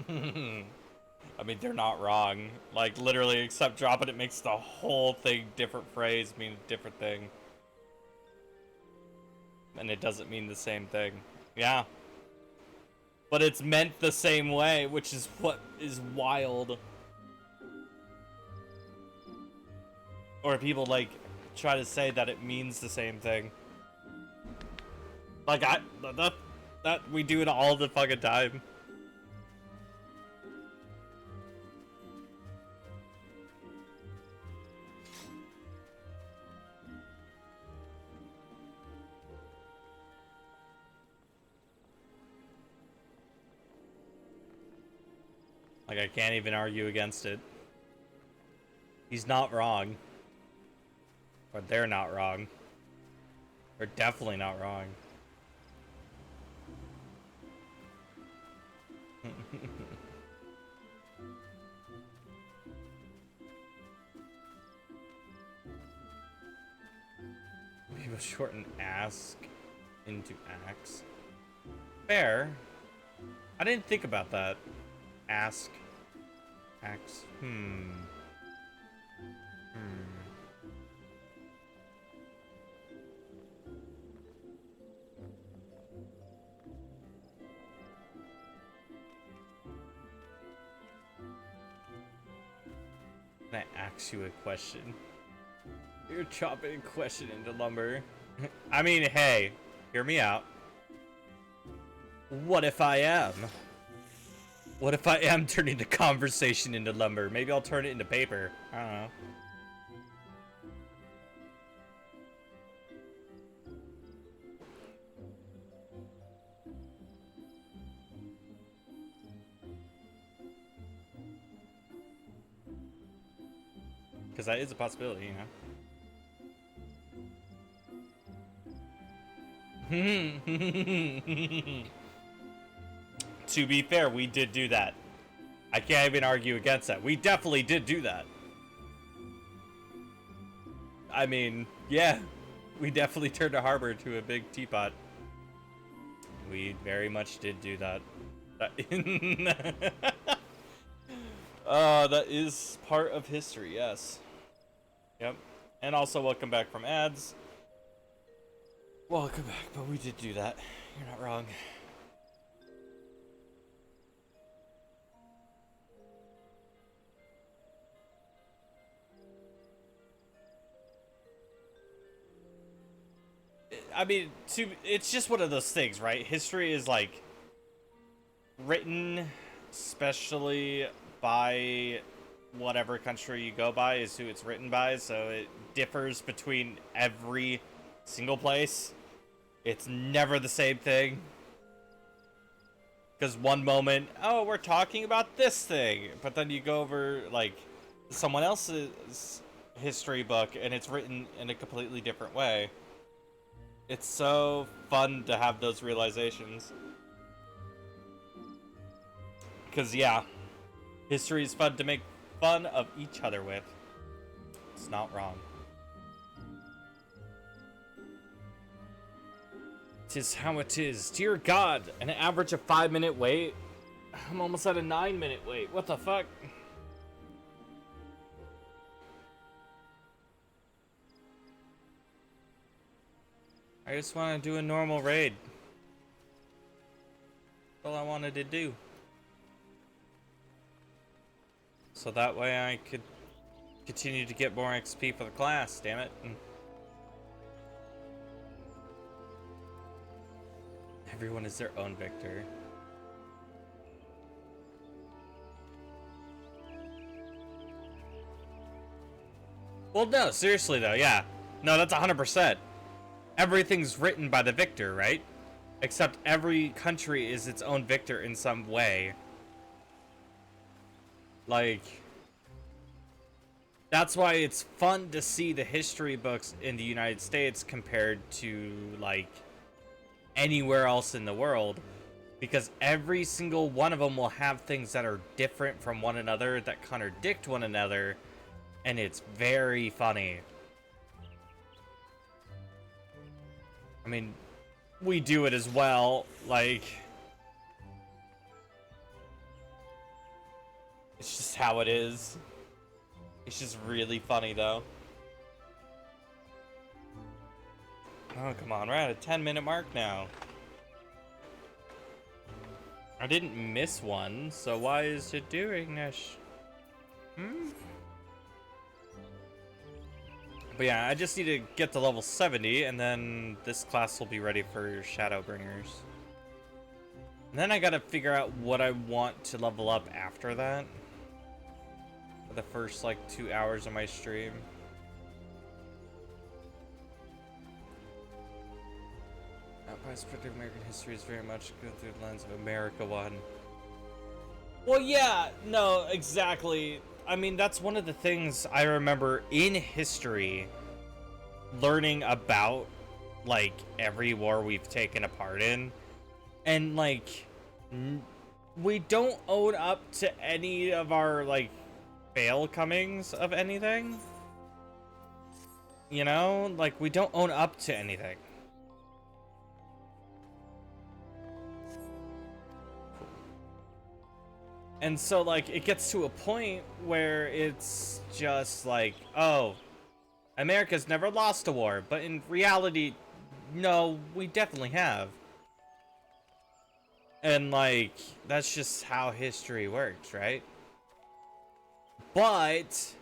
I mean, they're not wrong. Like, literally, except dropping it makes the whole thing different phrase mean a different thing. And it doesn't mean the same thing. Yeah. But it's meant the same way, which is what is wild. Or people, like, try to say that it means the same thing. Like, that we do it all the fucking time. Like, I can't even argue against it. He's not wrong. Or they're not wrong. They're definitely not wrong. People shorten ask into axe. Fair. I didn't think about that. Ask. Axe. Can I ask you a question? You're chopping a question into lumber. I mean, hey, hear me out. What if I am? What if I am turning the conversation into lumber? Maybe I'll turn it into paper. I don't know. Because that is a possibility, you know? To be fair, we did do that. I can't even argue against that. We definitely did do that. I mean, yeah. We definitely turned a harbor to a big teapot. We very much did do that. That is part of history, yes. Yep. And also, welcome back from ads. Welcome back, but we did do that. You're not wrong. I mean, it's just one of those things, right? History is like written especially by whatever country you go by is who it's written by, so it differs between every single place. It's never the same thing. Because one moment, oh, we're talking about this thing, but then you go over like someone else's history book and it's written in a completely different way. It's so fun to have those realizations. Because, yeah, history is fun to make fun of each other with. It's not wrong. 'Tis how it is. Dear God, an average of 5-minute wait? I'm almost at a 9-minute wait. What the fuck? I just want to do a normal raid. That's all I wanted to do. So that way I could continue to get more XP for the class, damn it. Everyone is their own victor. Well, no, seriously though, yeah. No, that's 100%. Everything's written by the victor, right? Except every country is its own victor in some way. Like, that's why it's fun to see the history books in the United States compared to, like, anywhere else in the world. Because every single one of them will have things that are different from one another, that contradict one another, and it's very funny. I mean, we do it as well, like... It's just how it is. It's just really funny, though. Oh, come on. We're at a 10-minute mark now. I didn't miss one, so why is it doing this? But yeah, I just need to get to level 70, and then this class will be ready for Shadowbringers. And then I gotta figure out what I want to level up after that. For the first, like, 2 hours of my stream. Perspective of American history is very much good through the lens of America one. Well, yeah, no, exactly. I mean, that's one of the things I remember in history learning about, like, every war we've taken a part in. And, like, we don't own up to any of our, like, fail comings of anything. You know? Like, we don't own up to anything. And so, like, it gets to a point where it's just like, oh, America's never lost a war. But in reality, no, we definitely have. And, like, that's just how history works, right? But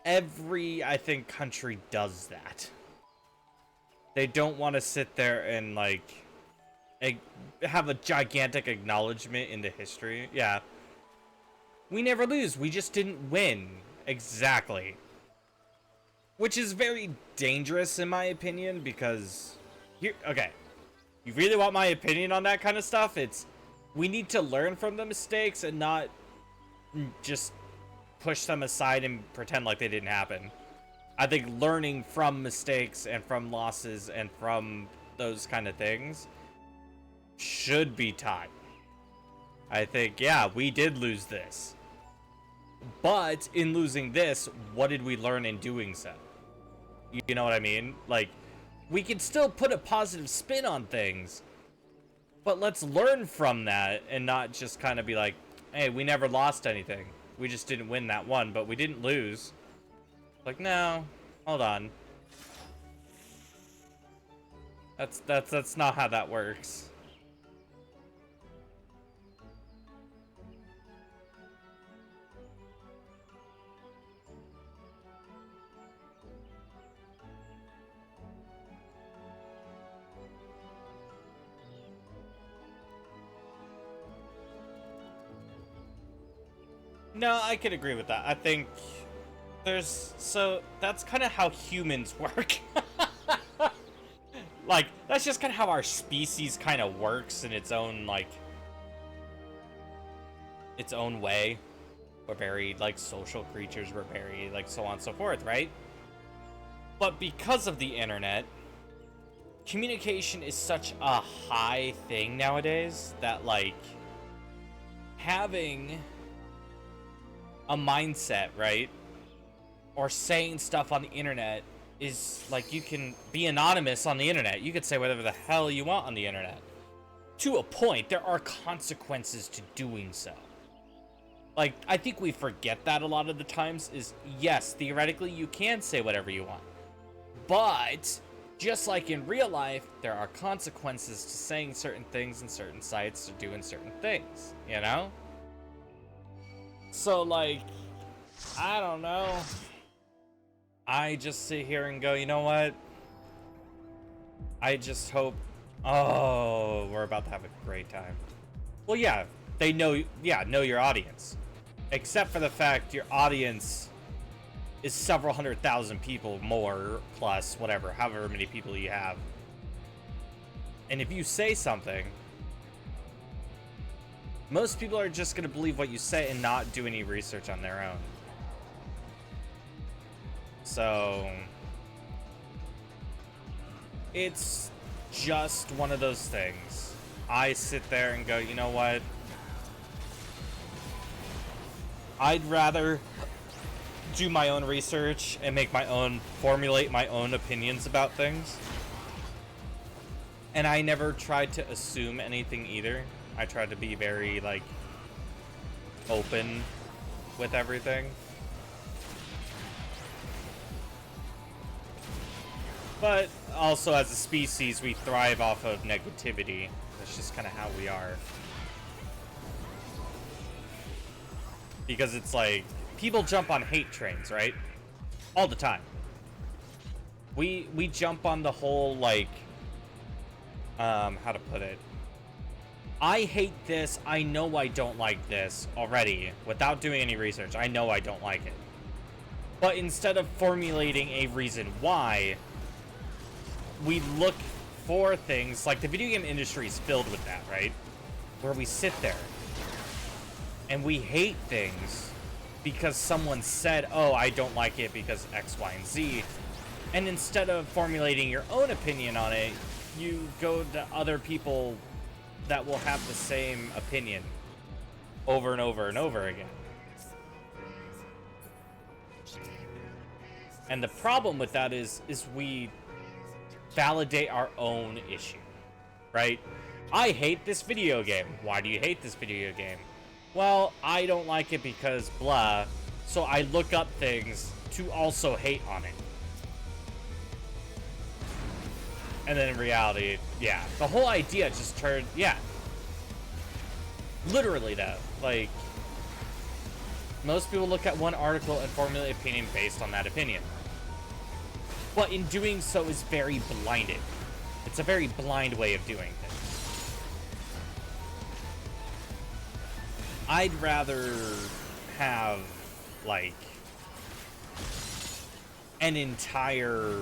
every, I think, country does that. They don't want to sit there and, like, have a gigantic acknowledgement into history. Yeah. We never lose. We just didn't win. Exactly. Which is very dangerous, in my opinion, because... Okay. You really want my opinion on that kind of stuff? It's... We need to learn from the mistakes and not just push them aside and pretend like they didn't happen. I think learning from mistakes and from losses and from those kind of things should be taught. I think, yeah, we did lose this. But in losing this, what did we learn in doing so? You know what I mean? Like, we can still put a positive spin on things, but let's learn from that and not just kind of be like, hey, we never lost anything. We just didn't win that one, but we didn't lose. Like, no, hold on. That's not how that works. No, I could agree with that. I think so that's kind of how humans work. Like, that's just kind of how our species kind of works in its own, like, its own way. We're very, like, social creatures. We're very, like, so on and so forth, right? But because of the internet, communication is such a high thing nowadays that, like, having a mindset, right? Or saying stuff on the internet is like, you can be anonymous on the internet. You could say whatever the hell you want on the internet. To a point, there are consequences to doing so. Like, I think we forget that a lot of the times is, yes, theoretically you can say whatever you want. But, just like in real life, there are consequences to saying certain things in certain sites or doing certain things, you know? So, like, I don't know. I just sit here and go, you know what? I just hope... Oh, we're about to have a great time. Well, yeah, they know... Yeah, know your audience. Except for the fact your audience is several 100,000 people more, plus whatever, however many people you have. And if you say something... Most people are just going to believe what you say and not do any research on their own. So, it's just one of those things. I sit there and go, you know what? I'd rather do my own research and formulate my own opinions about things. And I never tried to assume anything either. I tried to be very, like, open with everything. But also, as a species, we thrive off of negativity. That's just kind of how we are. Because it's like, people jump on hate trains, right? All the time. We jump on the whole, like, how to put it? I hate this. I know I don't like this already. Without doing any research, I know I don't like it. But instead of formulating a reason why, we look for things, like the video game industry is filled with that, right? Where we sit there and we hate things because someone said, oh, I don't like it because X, Y, and Z. And instead of formulating your own opinion on it, you go to other people that will have the same opinion over and over and over again. And the problem with that is we validate our own issue, right? I hate this video game. Why do you hate this video game? Well, I don't like it because blah, so I look up things to also hate on it. And then in reality, yeah, the whole idea just turned, yeah. Literally that, like, most people look at one article and formulate an opinion based on that opinion. But in doing so is very blinded. It's a very blind way of doing things. I'd rather have, like, an entire...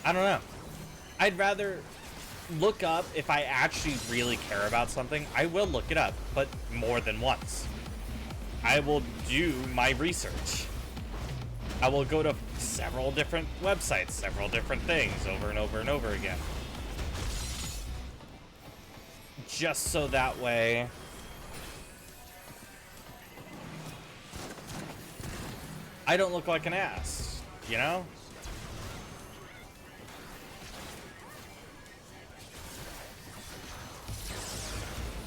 I don't know. I'd rather look up, if I actually really care about something, I will look it up, but more than once. I will do my research. I will go to several different websites, several different things over and over and over again. Just so that way I don't look like an ass, you know?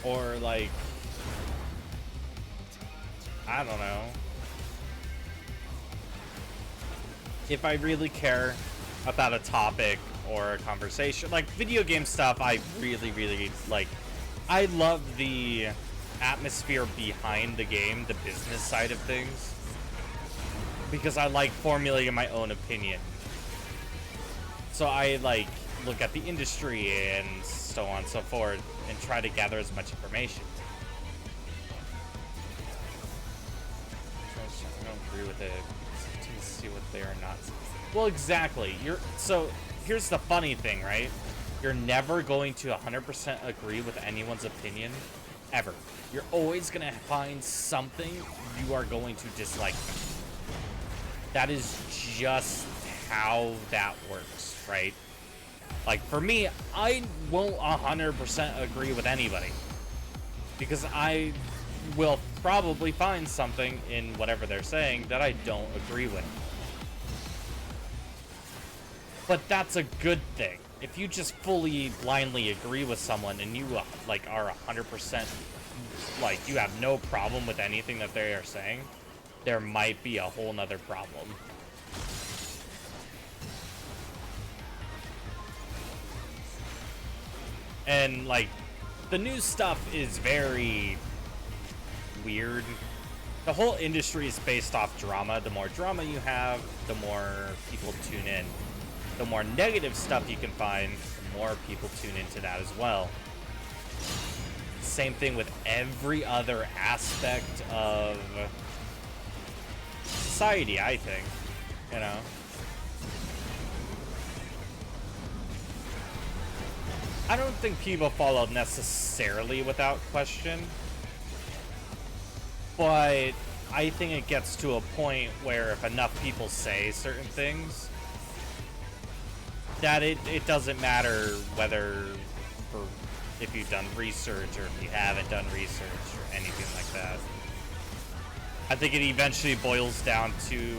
Or like, I don't know. If I really care about a topic or a conversation, like video game stuff, I really like. I love the atmosphere behind the game, the business side of things, because I like formulating my own opinion. So I like look at the industry and so on and so forth and try to gather as much information. I don't agree with it. To see what they are not. Well, exactly. So here's the funny thing, right? You're never going to 100% agree with anyone's opinion, ever. You're always gonna find something you are going to dislike them. That is just how that works, right? Like, for me, I won't 100% agree with anybody, because I will probably find something in whatever they're saying that I don't agree with. But that's a good thing. If you just fully, blindly agree with someone and you, like, are 100%, like, you have no problem with anything that they are saying, there might be a whole nother problem. And, like, the new stuff is very weird. The whole industry is based off drama. The more drama you have, the more people tune in. The more negative stuff you can find, the more people tune into that as well. Same thing with every other aspect of society, I think. You know? I don't think people follow necessarily without question, but I think it gets to a point where if enough people say certain things, that it doesn't matter whether, or if you've done research or if you haven't done research or anything like that. I think it eventually boils down to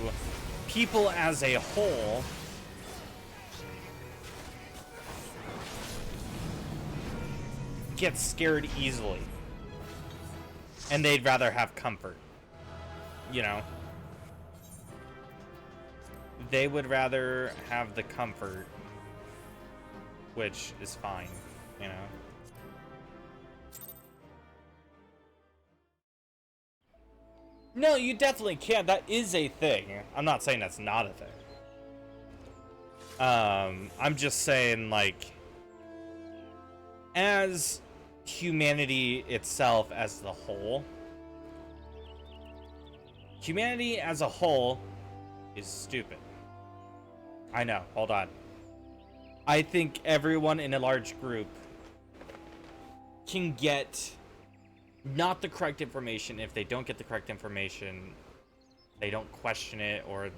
people as a whole get scared easily. And they'd rather have comfort, you know? They would rather have the comfort, which is fine, you know? No, you definitely can. That is a thing. I'm not saying that's not a thing. I'm just saying, like, as humanity itself as the whole, humanity as a whole is stupid. I know, hold on. I think everyone in a large group can get not the correct information. If they don't get the correct information, they don't question it, or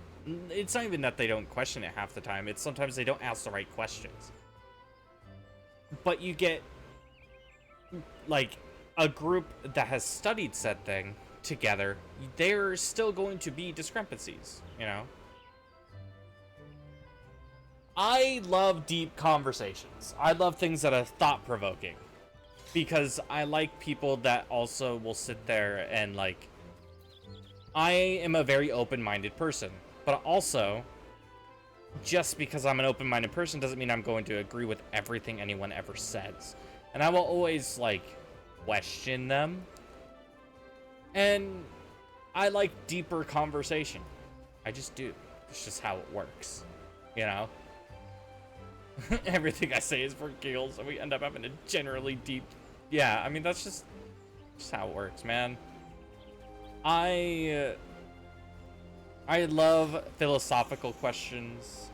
it's not even that they don't question it half the time. It's sometimes they don't ask the right questions. But you get, like, a group that has studied said thing together, there's still going to be discrepancies, you know? I love deep conversations. I love things that are thought-provoking. Because I like people that also will sit there and, like... I am a very open-minded person. But also, just because I'm an open-minded person doesn't mean I'm going to agree with everything anyone ever says. And I will always, like, question them. And I like deeper conversation. I just do. It's just how it works. You know? Everything I say is for giggles, and we end up having a generally deep... Yeah, I mean, that's just how it works, man. I love philosophical questions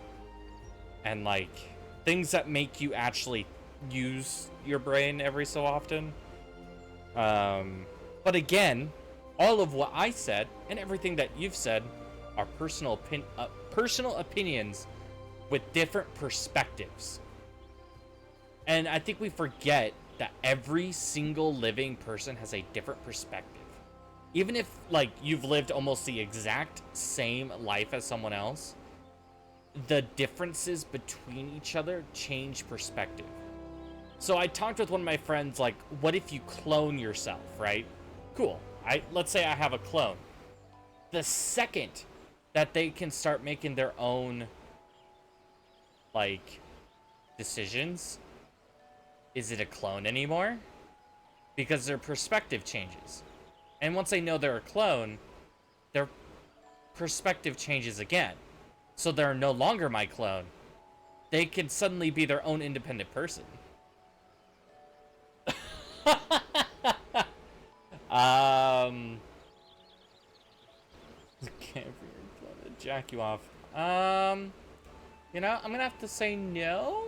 and, like, things that make you actually use your brain every so often. But again, all of what I said and everything that you've said are personal opinions with different perspectives. And I think we forget that every single living person has a different perspective. Even if, like, you've lived almost the exact same life as someone else, the differences between each other change perspective. So I talked with one of my friends, like, what if you clone yourself, right? Cool. Let's say I have a clone. The second that they can start making their own, like, decisions, is it a clone anymore? Because their perspective changes. And once they know they're a clone, their perspective changes again. So they're no longer my clone. They can suddenly be their own independent person. Can't jack you off. You know, I'm gonna have to say no.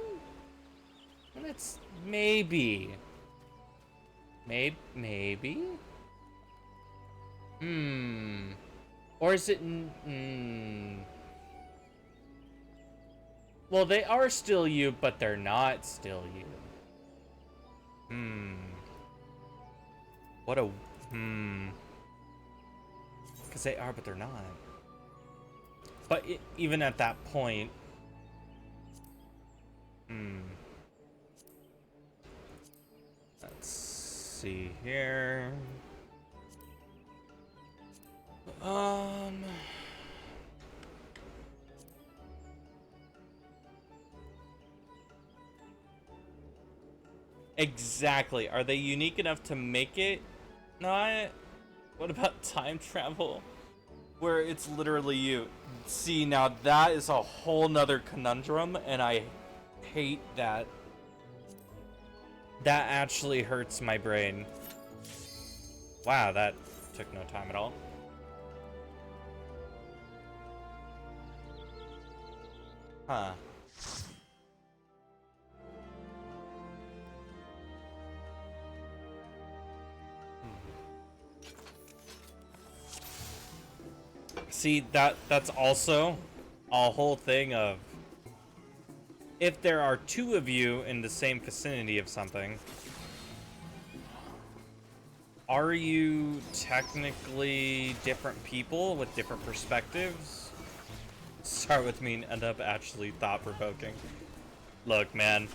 It's maybe. Maybe. Or is it? Well, they are still you, but they're not still you. What a Because they are, but they're not. But even at that point, let's see here. Exactly. Are they unique enough to make it not? What about time travel? Where it's literally you. See, now that is a whole nother conundrum, and I hate that. That actually hurts my brain. Wow, that took no time at all. Huh. See, that's also a whole thing of, if there are two of you in the same vicinity of something, are you technically different people with different perspectives? Start with me and end up actually thought-provoking. Look, man,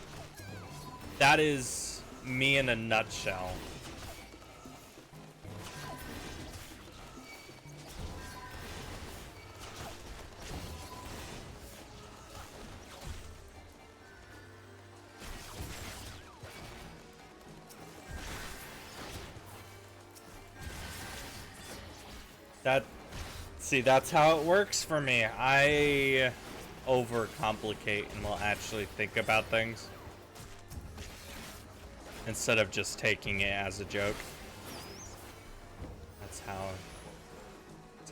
that is me in a nutshell. That, see, that's how it works for me. I overcomplicate and will actually think about things instead of just taking it as a joke. That's how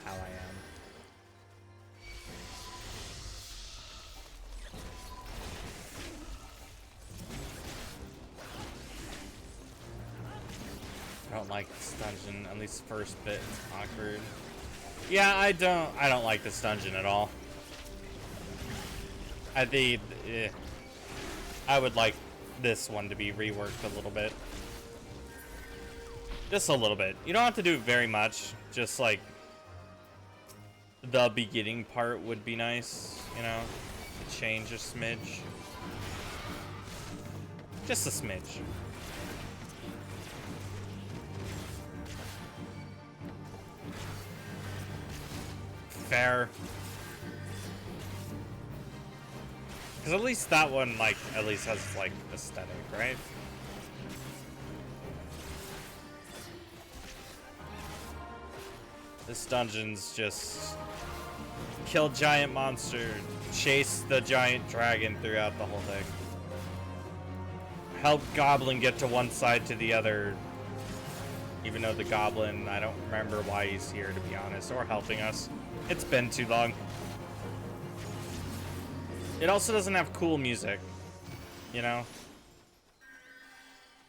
I am. I don't like this dungeon, at least the first bit, it's awkward. Yeah, I don't like this dungeon at all. I think, I would like this one to be reworked a little bit. Just a little bit. You don't have to do very much, just like the beginning part would be nice, you know? Change a smidge. Just a smidge. Fair. Because at least that one, like, at least has, like, aesthetic, right? This dungeon's just kill giant monster, chase the giant dragon throughout the whole thing. Help goblin get to one side to the other. Even though the goblin, I don't remember why he's here, to be honest, or helping us. It's been too long. It also doesn't have cool music, you know?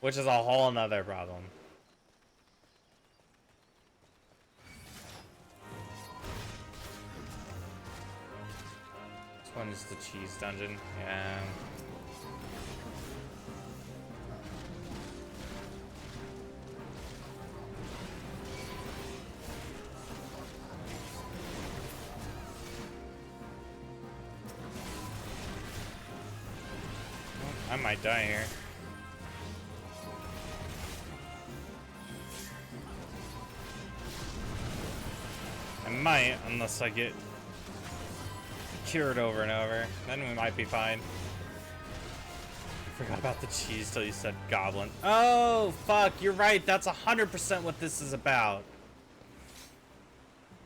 Which is a whole nother problem. This one is the cheese dungeon, yeah. I might die here. I might, unless I get cured over and over. Then we might be fine. I forgot about the cheese till you said goblin. Oh, fuck, you're right. That's 100% what this is about.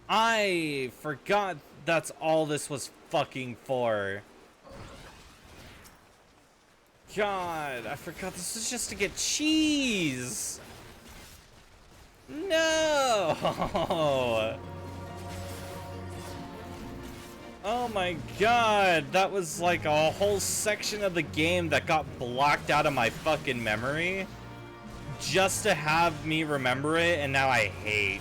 I forgot that's all this was fucking for. God, I forgot this was just to get cheese. No. Oh my god, that was like a whole section of the game that got blocked out of my fucking memory just to have me remember it, and now I hate.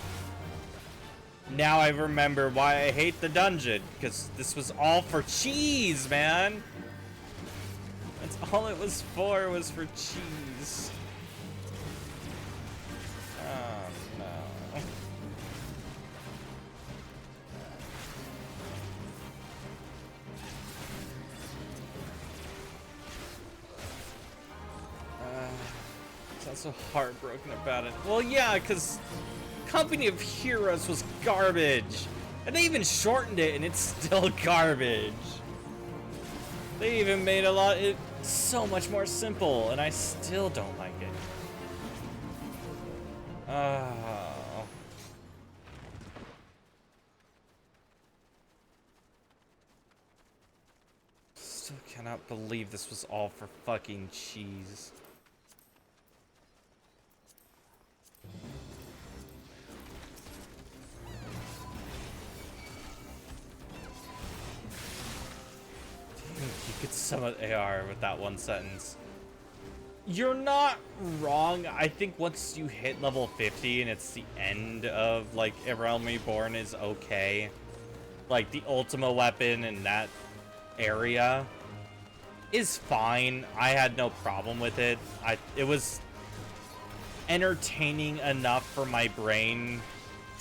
Now I remember why I hate the dungeon, because this was all for cheese, man. That's all it was for cheese. Oh, no. I'm so heartbroken about it. Well, yeah, because Company of Heroes was garbage. And they even shortened it, and it's still garbage. They even made it so much more simple, and I still don't like it. Oh. Still cannot believe this was all for fucking cheese. You could summon AR with that one sentence. You're not wrong. I think once you hit level 50 and it's the end of, like, A Realm Reborn is okay. Like, the Ultima weapon in that area is fine. I had no problem with it. It was entertaining enough for my brain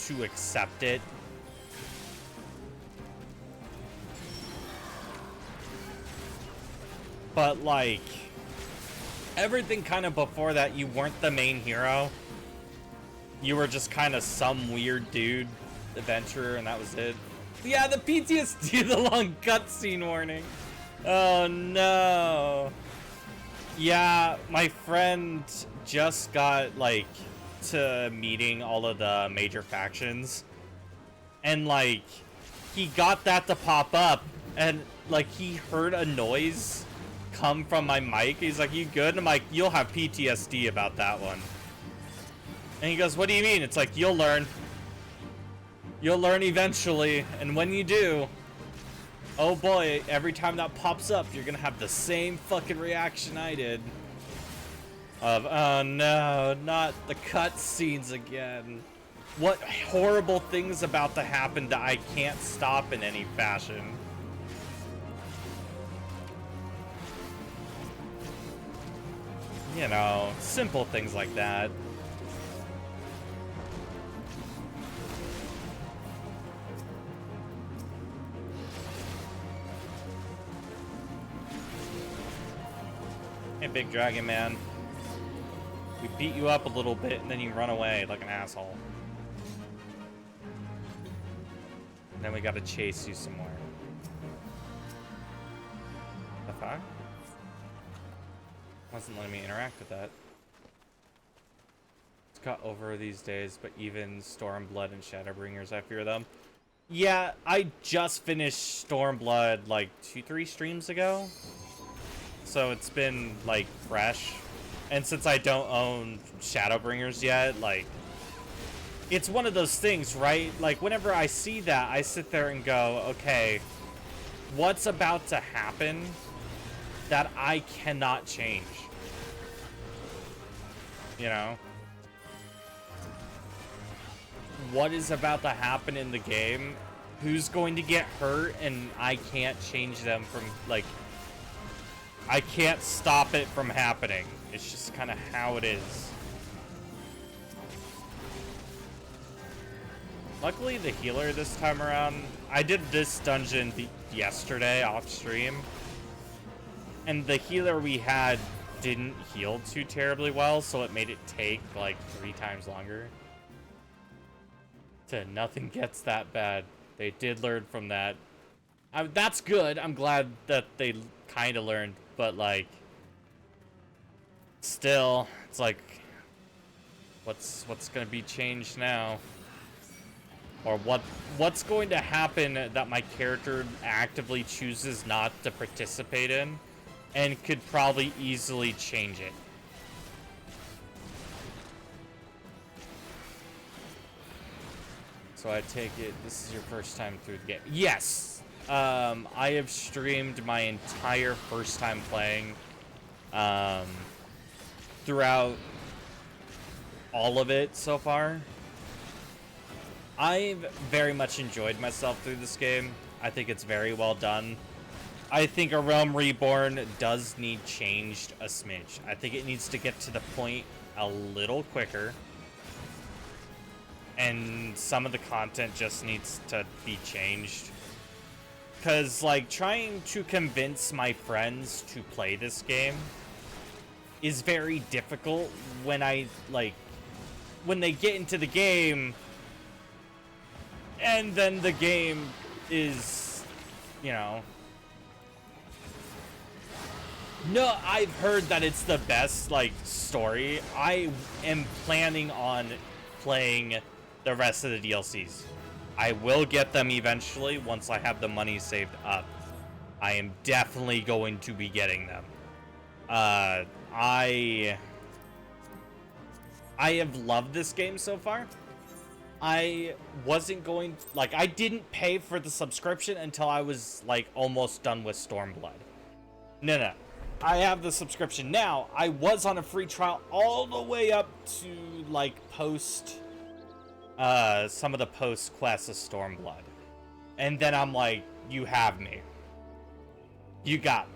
to accept it. But, like, everything kind of before that, you weren't the main hero. You were just kind of some weird dude, adventurer, and that was it. Yeah, the PTSD, the long cutscene warning. Oh, no. Yeah, my friend just got, like, to meeting all of the major factions. And like, he got that to pop up, and like he heard a noise come from my mic. He's like, "You good?" And I'm like, "You'll have PTSD about that one." And he goes, "What do you mean?" It's like, "You'll learn. You'll learn eventually, and when you do, oh boy, every time that pops up, you're gonna have the same fucking reaction I did. Of, oh no, not the cutscenes again. What horrible things about to happen that I can't stop in any fashion." You know, simple things like that. Hey, Big Dragon Man. We beat you up a little bit and then you run away like an asshole. And then we gotta chase you somewhere. The fuck? Wasn't letting me interact with that. It's got over these days, but even Stormblood and Shadowbringers, I fear them. Yeah, I just finished Stormblood like 2-3 streams ago. So it's been like fresh. And since I don't own Shadowbringers yet, like, it's one of those things, right? Like, whenever I see that, I sit there and go, okay, what's about to happen that I cannot change? You know? What is about to happen in the game? Who's going to get hurt and I can't change them from, like, I can't stop it from happening. It's just kind of how it is. Luckily, the healer this time around, I did this dungeon yesterday off stream, and the healer we had didn't heal too terribly well, so it made it take like 3 times longer. Nothing gets that bad. They did learn from that. That's good. I'm glad that they kind of learned, but like, still, it's like, what's gonna be changed now? Or what's going to happen that my character actively chooses not to participate in and could probably easily change it? So I take it this is your first time through the game. Yes! I have streamed my entire first time playing throughout all of it so far. I've very much enjoyed myself through this game. I think it's very well done. I think A Realm Reborn does need changed a smidge. I think it needs to get to the point a little quicker. And some of the content just needs to be changed. Because, like, trying to convince my friends to play this game is very difficult when when they get into the game and then the game is, you know... No, I've heard that it's the best, like, story. I am planning on playing the rest of the DLCs. I will get them eventually once I have the money saved up. I am definitely going to be getting them. I have loved this game so far. I wasn't going... Like, I didn't pay for the subscription until I was, like, almost done with Stormblood. No. I have the subscription now. I was on a free trial all the way up to, like, some of the post quests of Stormblood. And then I'm like, you have me. You got me.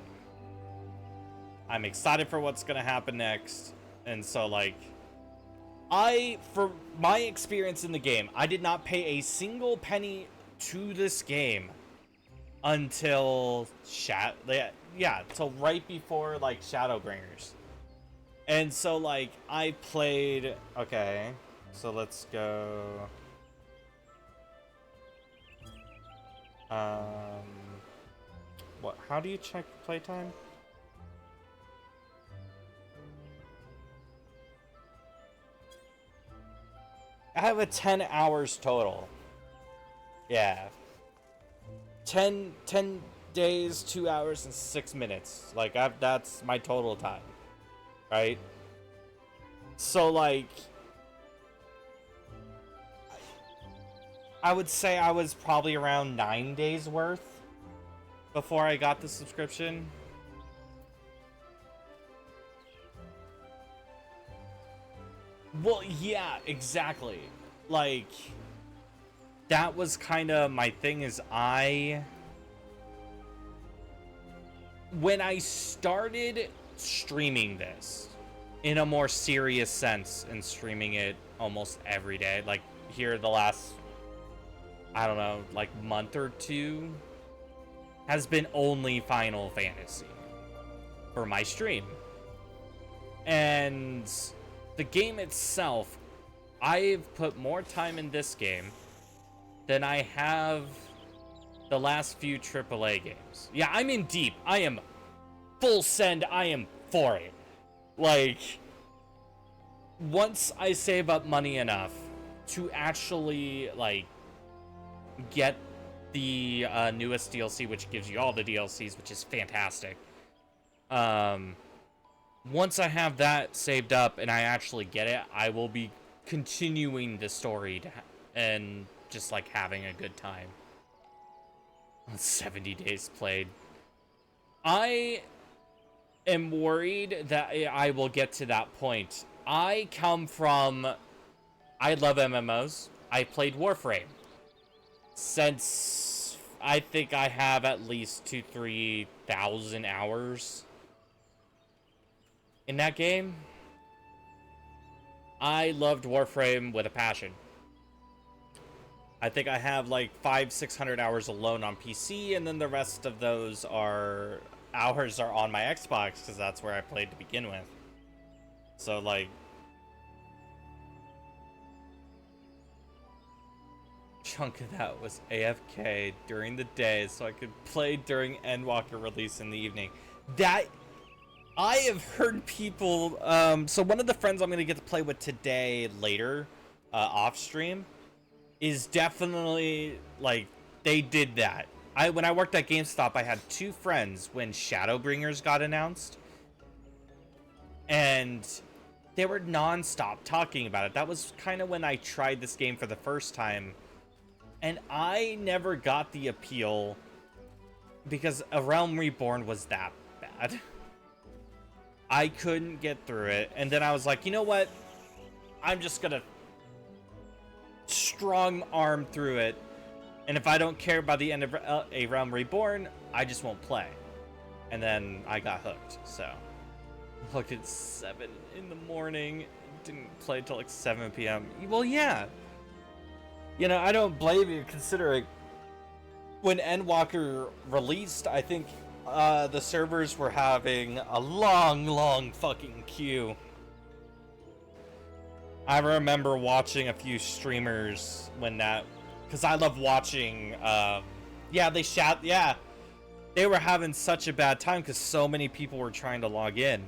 I'm excited for what's gonna happen next. And so, like, for my experience in the game, I did not pay a single penny to this game until till right before, like, Shadowbringers. And so, like, I played... Okay, so let's go... What? How do you check playtime? I have a 10 hours total. Yeah. 10 days, 2 hours, and 6 minutes. Like, that's my total time. Right? So, like, I would say I was probably around 9 days worth before I got the subscription. Well, yeah, exactly. Like, that was kind of my thing is when I started streaming this in a more serious sense and streaming it almost every day, like here the last, I don't know, like month or two, has been only Final Fantasy for my stream. And the game itself, I've put more time in this game than I have the last few AAA games. Yeah, I'm in deep. I am full send. I am for it. Like, once I save up money enough to actually, like, get the newest DLC, which gives you all the DLCs, which is fantastic. Once I have that saved up and I actually get it, I will be continuing the story and just, like, having a good time. 70 days played. I am worried that I will get to that point. I love MMOs. I played Warframe since I think I have at least 2,000-3,000 hours in that game. I loved Warframe with a passion. I think I have like 500-600 hours alone on PC, and then the rest of those hours are on my Xbox, because that's where I played to begin with. So, like, chunk of that was AFK during the day so I could play during Endwalker release in the evening. That, I have heard people, so one of the friends I'm going to get to play with today later, off stream, is definitely, like, they did that. When I worked at GameStop, I had 2 friends when Shadowbringers got announced, and they were non-stop talking about it. That was kind of when I tried this game for the first time, and I never got the appeal because A Realm Reborn was that bad. I couldn't get through it, and then I was like, you know what? I'm just gonna strong arm through it, and if I don't care by the end of A Realm Reborn, I just won't play. And then I got hooked, so hooked at 7 in the morning, didn't play till like 7 p.m. Well, yeah, you know, I don't blame you, considering when Endwalker released, I think the servers were having a long fucking queue. I remember watching a few streamers when that, because I love watching, yeah, they were having such a bad time because so many people were trying to log in.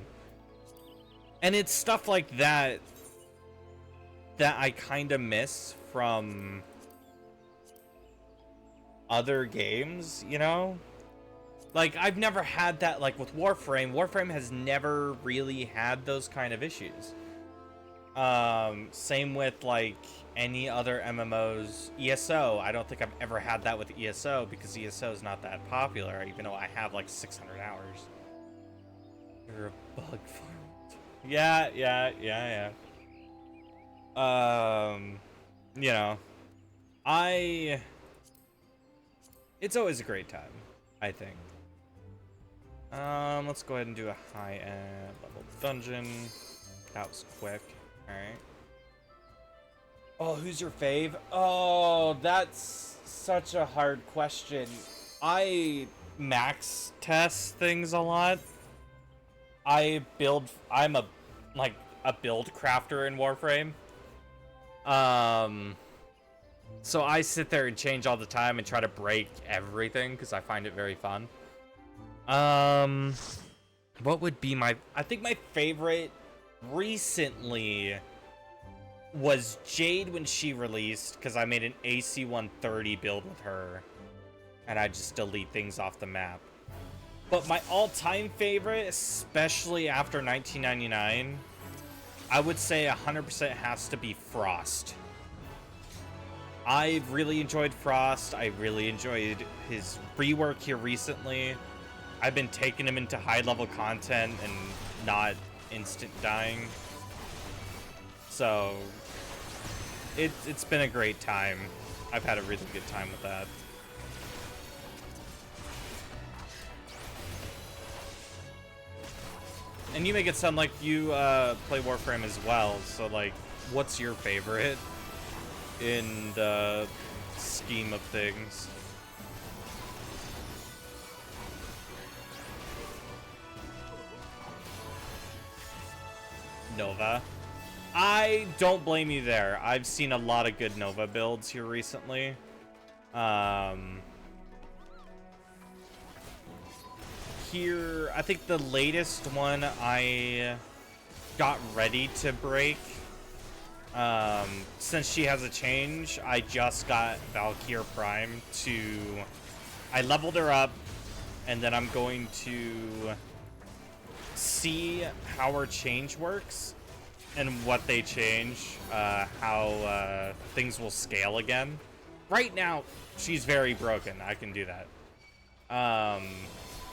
And it's stuff like that that I kind of miss from other games, you know? Like, I've never had that, like, with Warframe. Warframe has never really had those kind of issues. Same with, like, any other MMOs. ESO, I don't think I've ever had that with ESO, because ESO is not that popular, even though I have, like, 600 hours. You're a bug farm. Yeah. You know, it's always a great time, I think. Let's go ahead and do a high-end level dungeon. That was quick. Alright. Oh, who's your fave? Oh, that's such a hard question. I max test things a lot. I'm a build crafter in Warframe. So I sit there and change all the time and try to break everything because I find it very fun. What would be I think my favorite recently was Jade when she released, because I made an AC 130 build with her, and I just delete things off the map. But my all-time favorite, especially after 1999, I would say 100% has to be Frost. I really enjoyed Frost. I really enjoyed his rework here recently. I've been taking him into high-level content and not instant dying. So, it's been a great time. I've had a really good time with that. And you make it sound like you play Warframe as well, so like, what's your favorite in the scheme of things? Nova. I don't blame you there. I've seen a lot of good Nova builds here recently. Here, I think the latest one I got ready to break, since she has a change, I just got Valkyr Prime to, I leveled her up, and then I'm going to see how her change works and what they change, how things will scale again. Right now, she's very broken. I can do that.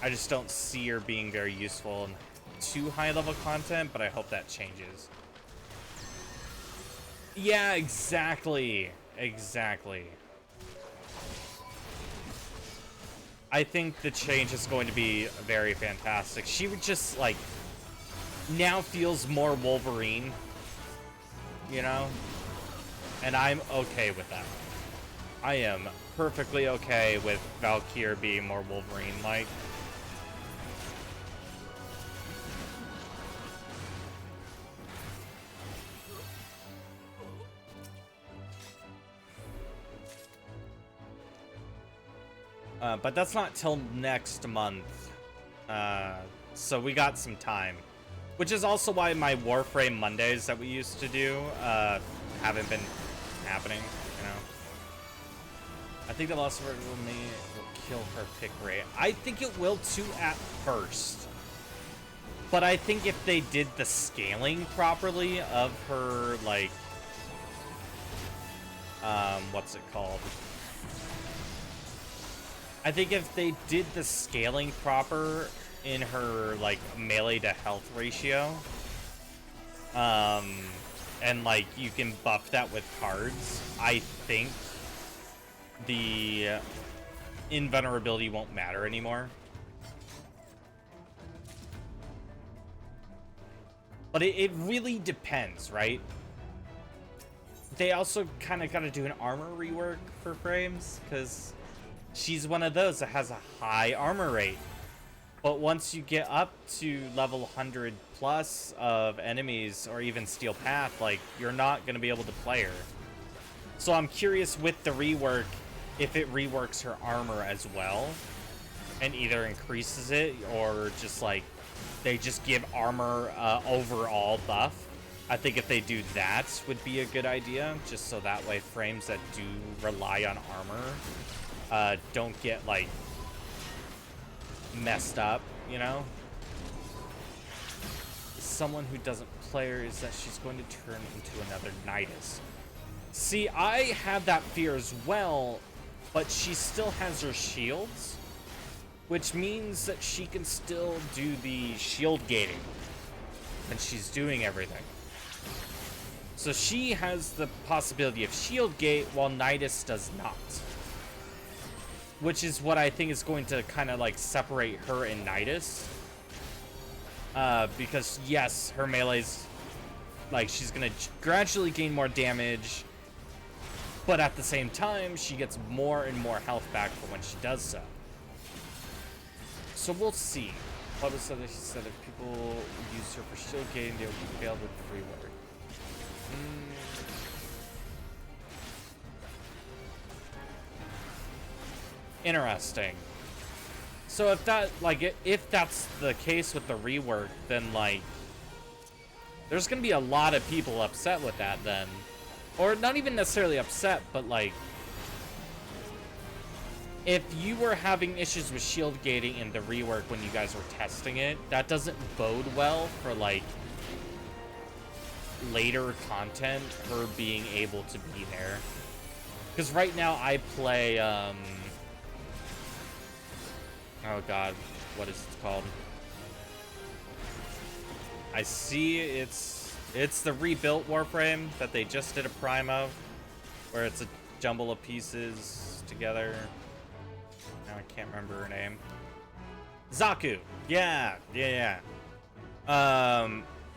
I just don't see her being very useful in too high-level content, but I hope that changes. Yeah, exactly. Exactly. I think the change is going to be very fantastic. She would just, like, now feels more Wolverine, you know? And I'm okay with that. I am perfectly okay with Valkyr being more Wolverine-like. But that's not till next month. So we got some time. Which is also why my Warframe Mondays that we used to do haven't been happening, you know? I think the loss of her will kill her pick rate. I think it will too at first. But I think if they did the scaling properly of her, like... what's it called? I think if they did the scaling proper in her, like, melee to health ratio, and, like, you can buff that with cards, I think the invulnerability won't matter anymore. But it really depends, right? They also kind of got to do an armor rework for frames, because she's one of those that has a high armor rate. But once you get up to level 100 plus of enemies, or even Steel Path, like, you're not going to be able to play her. So I'm curious with the rework, if it reworks her armor as well, and either increases it, or just, like, they just give armor overall buff. I think if they do that would be a good idea, just so that way frames that do rely on armor don't get, like, messed up, you know? Someone who doesn't play her is that she's going to turn into another Nidus. See, I have that fear as well, but she still has her shields, which means that she can still do the shield gating, and she's doing everything. So she has the possibility of shield gate, while Nidus does not. Which is what I think is going to kind of, like, separate her and Nidus. Because, yes, her melee's, like, she's going to gradually gain more damage, but at the same time, she gets more and more health back for when she does so. So we'll see. What was that? She said if people use her for shield gating, they will be failed with the rework. Interesting. So if that, like, if that's the case with the rework, then, like, There's gonna be a lot of people upset with that then. Or not even necessarily upset, but like, if you were having issues with shield gating in the rework when you guys were testing it, that doesn't bode well for like later content, her being able to be there. Because right now I play, oh god, what is it called? I see it's the rebuilt Warframe that they just did a prime of, where it's a jumble of pieces together. Now I can't remember her name. Zaku. Yeah.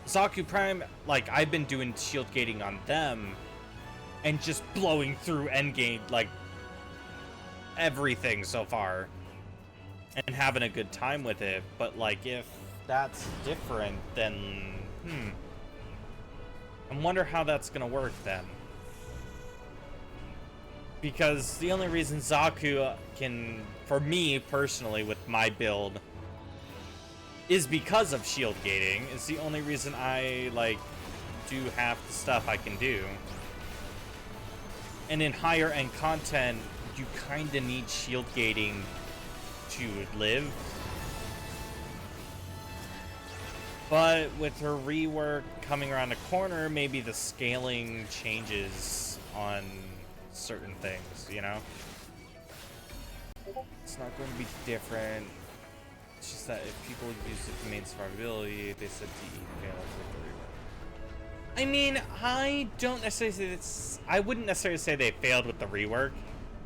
Zaku Prime, like, I've been doing shield gating on them and just blowing through endgame, like, everything so far and having a good time with it. But, like, if that's different, then, I wonder how that's gonna work then. Because the only reason Zaku can, for me personally, with my build, is because of shield gating. It's the only reason I, like, do half the stuff I can do. And in higher end content, you kinda need shield gating to live. But with her rework coming around the corner, maybe the scaling changes on certain things, you know? It's not going to be different. It's just that if people use it to main survivability, they said DE failed with the rework. I mean, I don't necessarily say it's, I wouldn't necessarily say they failed with the rework.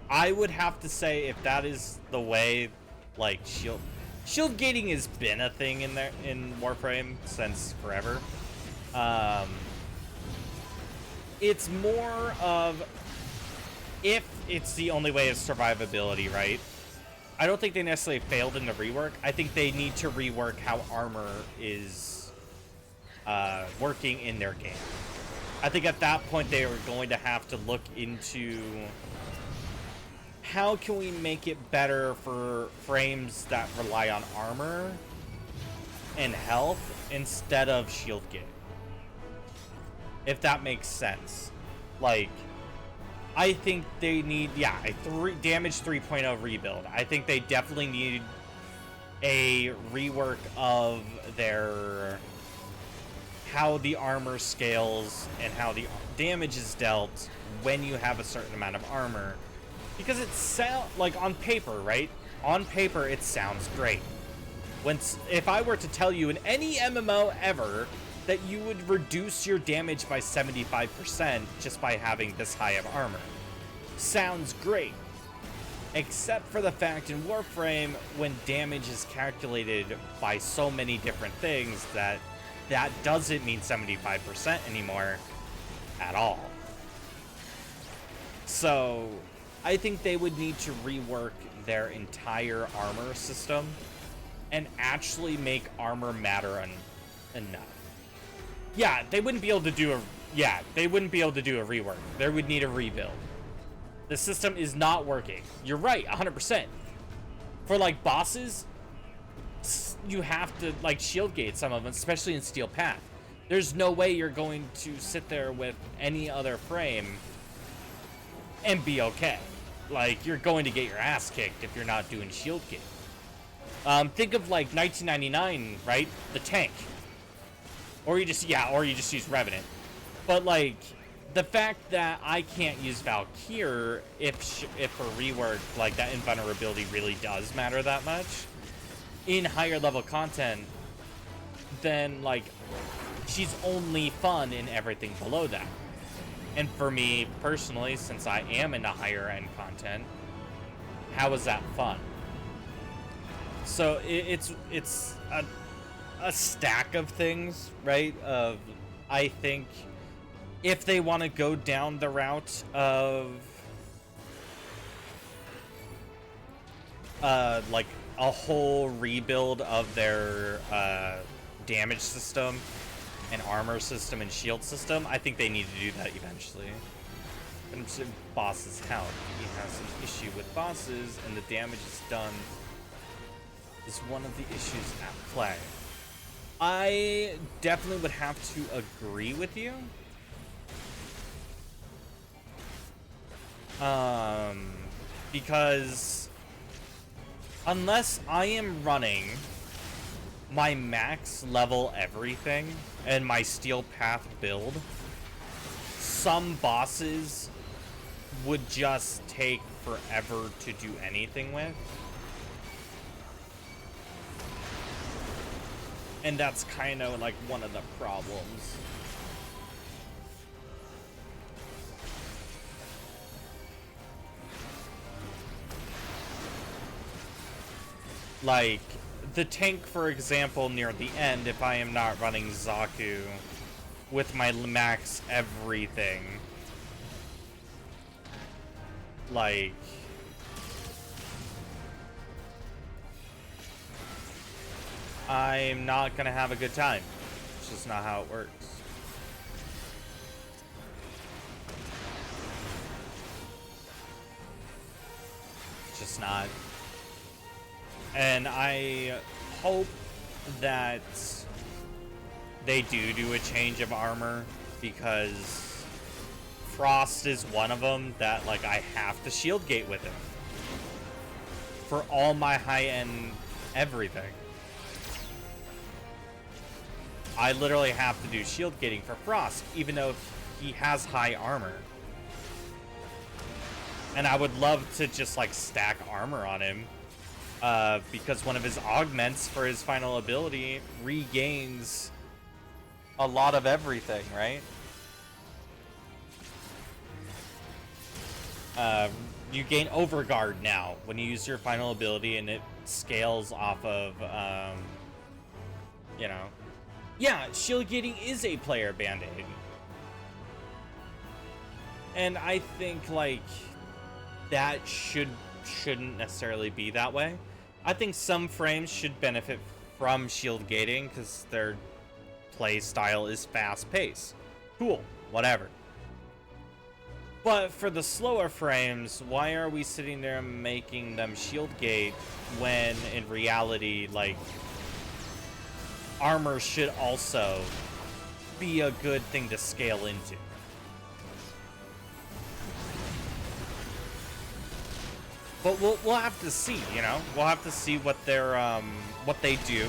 I would have to say if that is the way, like, shield gating has been a thing in there in Warframe since forever. It's more of if it's the only way of survivability, right? I don't think they necessarily failed in the rework. I think they need to rework how armor is working in their game. I think at that point they were going to have to look into how can we make it better for frames that rely on armor and health instead of shield gating. If that makes sense. Like, I think they need, yeah, a damage 3.0 rebuild. I think they definitely need a rework of their, how the armor scales and how the damage is dealt when you have a certain amount of armor. Because it sounds, like, on paper, right? On paper, it sounds great. If I were to tell you in any MMO ever that you would reduce your damage by 75% just by having this high of armor. Sounds great. Except for the fact in Warframe, when damage is calculated by so many different things, that doesn't mean 75% anymore at all. So, I think they would need to rework their entire armor system and actually make armor matter enough. Yeah, they wouldn't be able to do a rework. They would need a rebuild. The system is not working. You're right, 100%. For, like, bosses, you have to, like, shield gate some of them, especially in Steel Path. There's no way you're going to sit there with any other frame and be okay. Like, you're going to get your ass kicked if you're not doing shield gate. Think of, like, 1999, right? The tank. Or you just use Revenant. But, like, the fact that I can't use Valkyr if a rework, like, that invulnerability really does matter that much in higher level content, then, like, she's only fun in everything below that. And for me, personally, since I am into higher end content, how is that fun? So, it's a stack of things, right? I think if they want to go down the route of like a whole rebuild of their damage system and armor system and shield system, I think they need to do that eventually. And bosses help. He has an issue with bosses, and the damage is done is one of the issues at play. I definitely would have to agree with you. Because unless I am running my max level everything and my steel path build, some bosses would just take forever to do anything with. And that's kind of like one of the problems. Like, the tank, for example, near the end, if I am not running Zaku with my max everything, like, I'm not gonna have a good time. It's just not how it works. It's just not. And I hope that they do a change of armor, because Frost is one of them that, like, I have to shield gate with him for all my high-end everything. I literally have to do shield gating for Frost, even though he has high armor. And I would love to just, like, stack armor on him. Because one of his augments for his final ability regains a lot of everything, right? You gain Overguard now when you use your final ability, and it scales off of, you know. Yeah, shield gating is a player band-aid. And I think, like, that shouldn't necessarily be that way. I think some frames should benefit from shield gating because their play style is fast-paced. Cool, whatever. But for the slower frames, why are we sitting there making them shield gate when in reality, like, armor should also be a good thing to scale into? But we'll have to see, you know? We'll have to see what they're, what they do.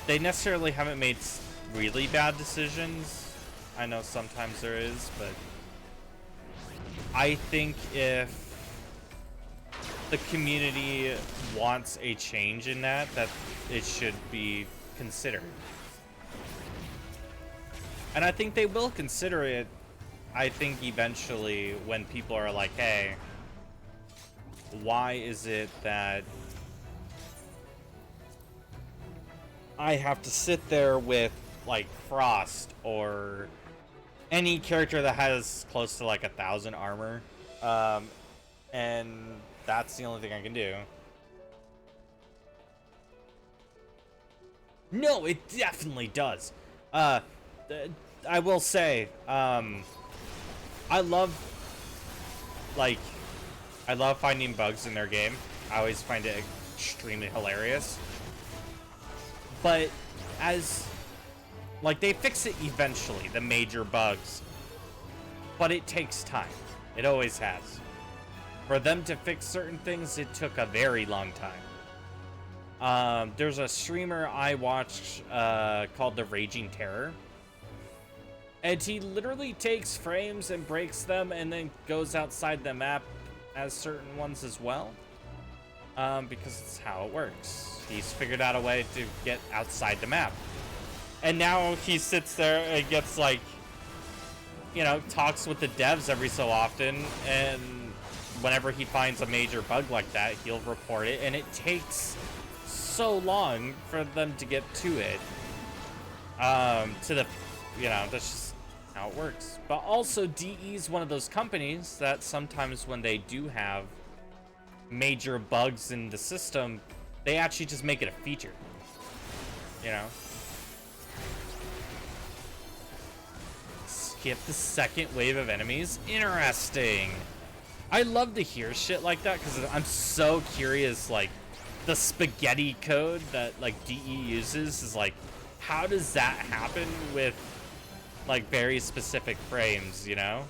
They necessarily haven't made really bad decisions. I know sometimes there is, but I think if the community wants a change in that it should be considered. And I think they will consider it, I think, eventually, when people are like, hey, why is it that I have to sit there with, like, Frost or any character that has close to, like, 1,000 armor, and that's the only thing I can do? No, it definitely does. I will say, I love finding bugs in their game. I always find it extremely hilarious. But they fix it eventually, the major bugs. But it takes time. It always has. For them to fix certain things, it took a very long time. There's a streamer I watched called The Raging Terror. And he literally takes frames and breaks them and then goes outside the map as certain ones as well, because it's how it works. He's figured out a way to get outside the map, and now he sits there and gets, like, you know, talks with the devs every so often, and whenever he finds a major bug like that, he'll report it, and it takes so long for them to get to it. You know, that's just how it works. But also, DE is one of those companies that sometimes when they do have major bugs in the system, they actually just make it a feature, you know? Skip the second wave of enemies? Interesting. I love to hear shit like that because I'm so curious, like, the spaghetti code that like DE uses is like, how does that happen with like very specific frames, you know?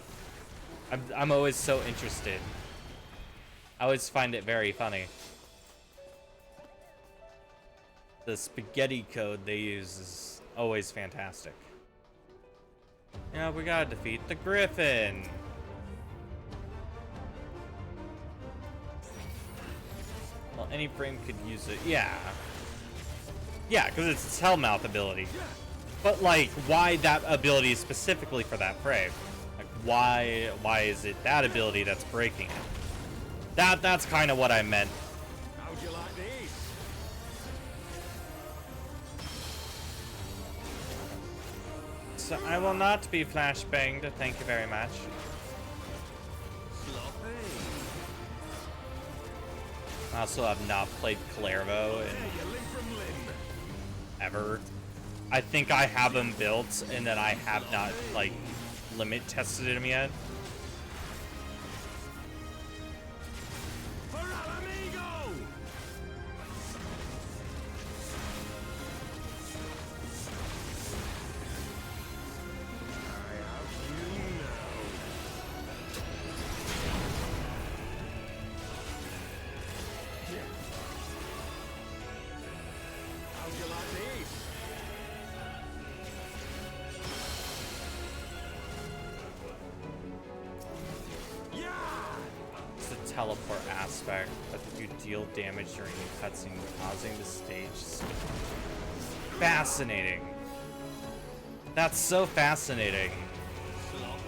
I'm always so interested. I always find it very funny. The spaghetti code they use is always fantastic. Yeah, we gotta defeat the Griffin. Well, any frame could use it. Yeah. Yeah, because it's its Hellmouth ability. But, like, why that ability is specifically for that frame? Like, why is it that ability that's breaking it? That's kind of what I meant. How'd you like these? So I will not be flashbanged, thank you very much. Sloppy. I also have not played Clairvo in Hey, you limb from limb. ever. I think I have him built, and then I have not, like, limit tested him yet. For Al Amigo! I have you now. How'd you like these? Yeah! It's the teleport aspect, but you deal damage during the cutscene, causing the stage to spin. Fascinating. That's so fascinating. Sloppy.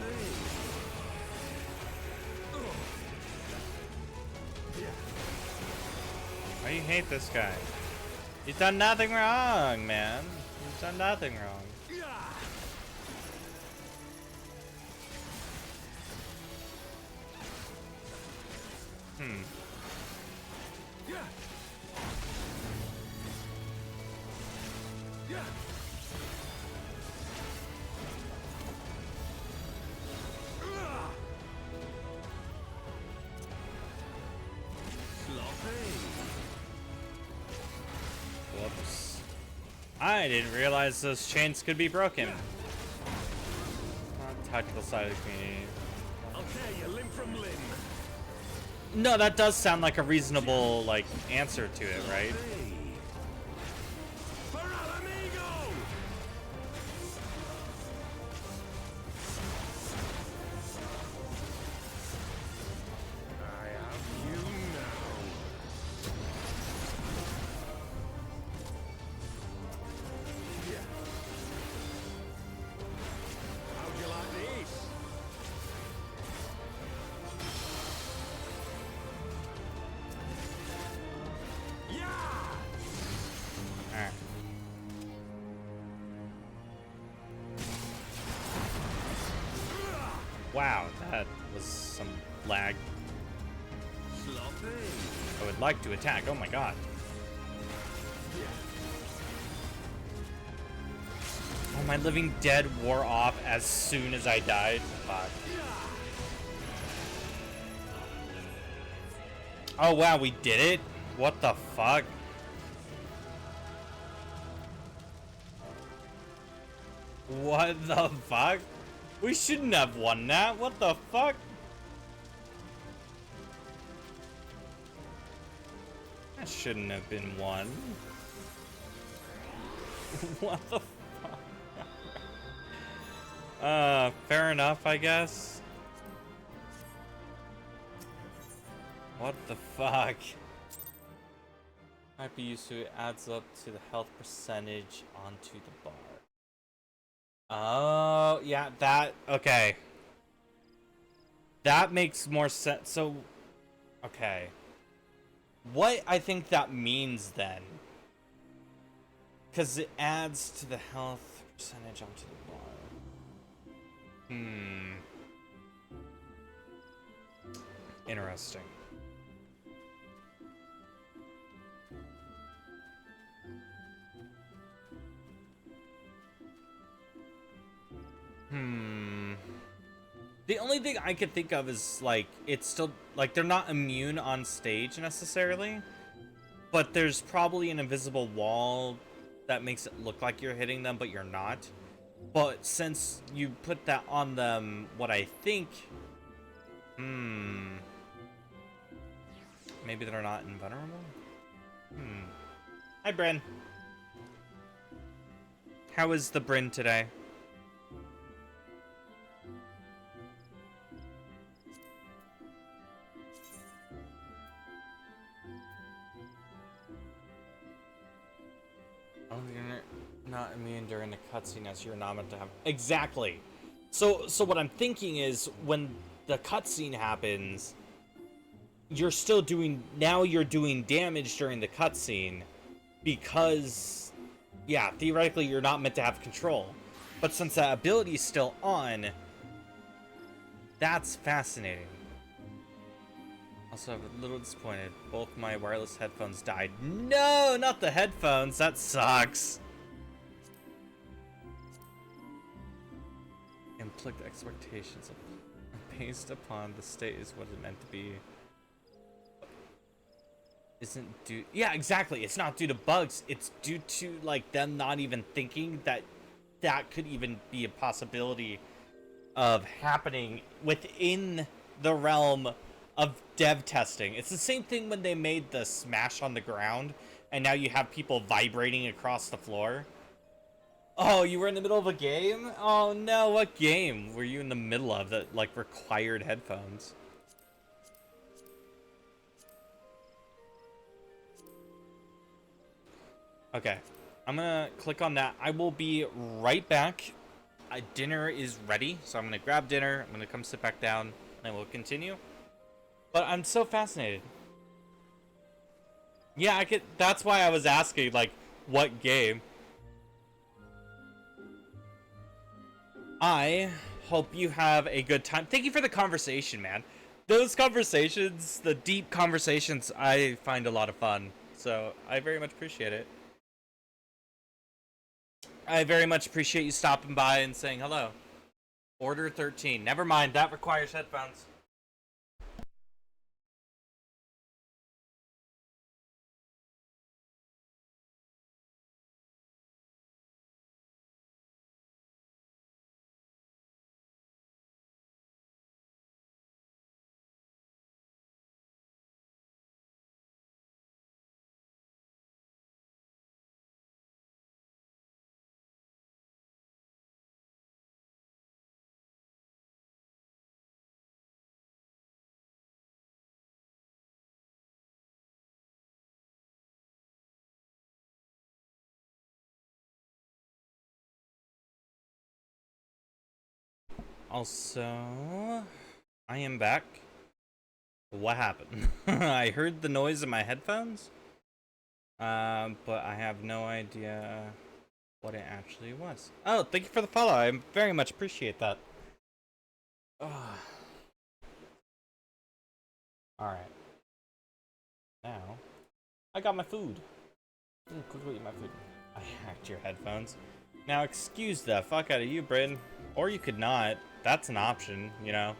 Why do you hate this guy? He's done nothing wrong, man. He's done nothing wrong. Yeah! Hmm. Yeah! Yeah! Ugh! Sloppy. Whoops. I didn't realize those chains could be broken. Tactical side of the community. I'll tear you limb from limb. No, that does sound like a reasonable, like, answer to it, right? Sloppy. For Al Amigo! I have you now. Yeah. How'd you like these? Yeah! Alright. Wow, that was some lag. Sloppy. I would like to attack. Oh my god. Oh, my living dead wore off as soon as I died. Fuck. Oh wow, we did it? What the fuck? What the fuck? We shouldn't have won that. What the fuck? That shouldn't have been won. What the fuck? Fair enough, I guess. What the fuck? Might be used to it adds up to the health percentage onto the bar. Oh, yeah, that, okay. That makes more sense. So, okay. What I think that means then, because it adds to the health percentage onto the bar. Interesting. The only thing I could think of is, like, it's still, like, they're not immune on stage necessarily. but there's probably an invisible wall that makes it look like you're hitting them, but you're not. But since you put that on them, what I think... Maybe they're not invulnerable? Hi, Bryn. How is the Bryn today? Oh, you're not immune during the cutscene as you're not meant to have... Exactly! So what I'm thinking is, when the cutscene happens, you're still doing... Now you're doing damage during the cutscene, because... Yeah, theoretically you're not meant to have control. But since that ability is still on, that's fascinating. Also, I'm a little disappointed. Both my wireless headphones died. No, not the headphones. That sucks. Inflict expectations based upon the state is what it's meant to be. Isn't due... Yeah, exactly. It's not due to bugs. It's due to, like, them not even thinking that that could even be a possibility of happening within the realm of dev testing. It's the same thing when they made the Smash on the ground, and now you have people vibrating across the floor. Oh, you were in the middle of a game? Oh no, what game were you in the middle of that, like, required headphones? Okay, I'm gonna click on that. I will be right back. Dinner is ready, so I'm gonna grab dinner. I'm gonna come sit back down, and we'll continue. But I'm so fascinated. Yeah, I could. That's why I was asking, like, what game. I hope you have a good time. Thank you for the conversation, man. Those conversations, the deep conversations, I find a lot of fun. So I very much appreciate it. I very much appreciate you stopping by and saying hello. Order 13. Never mind, that requires headphones. Also, I am back. What happened? I heard the noise in my headphones, but I have no idea what it actually was. Oh, thank you for the follow. I very much appreciate that. All right. Now, I got my food. Quickly eat my food. I hacked your headphones. Now, excuse the fuck out of you, Bryn. Or you could not. That's an option, you know.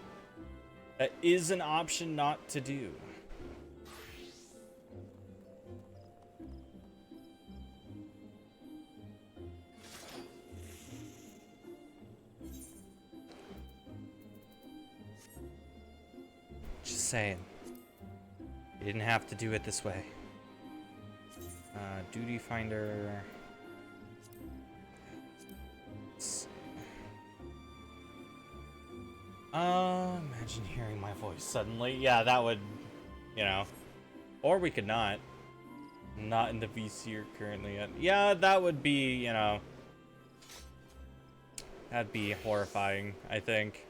That is an option not to do. Just saying. You didn't have to do it this way. Duty finder. Imagine hearing my voice suddenly. Yeah, that would, you know. Or we could not. Not in the VC currently yet. Yeah, that would be, you know. That'd be horrifying, I think.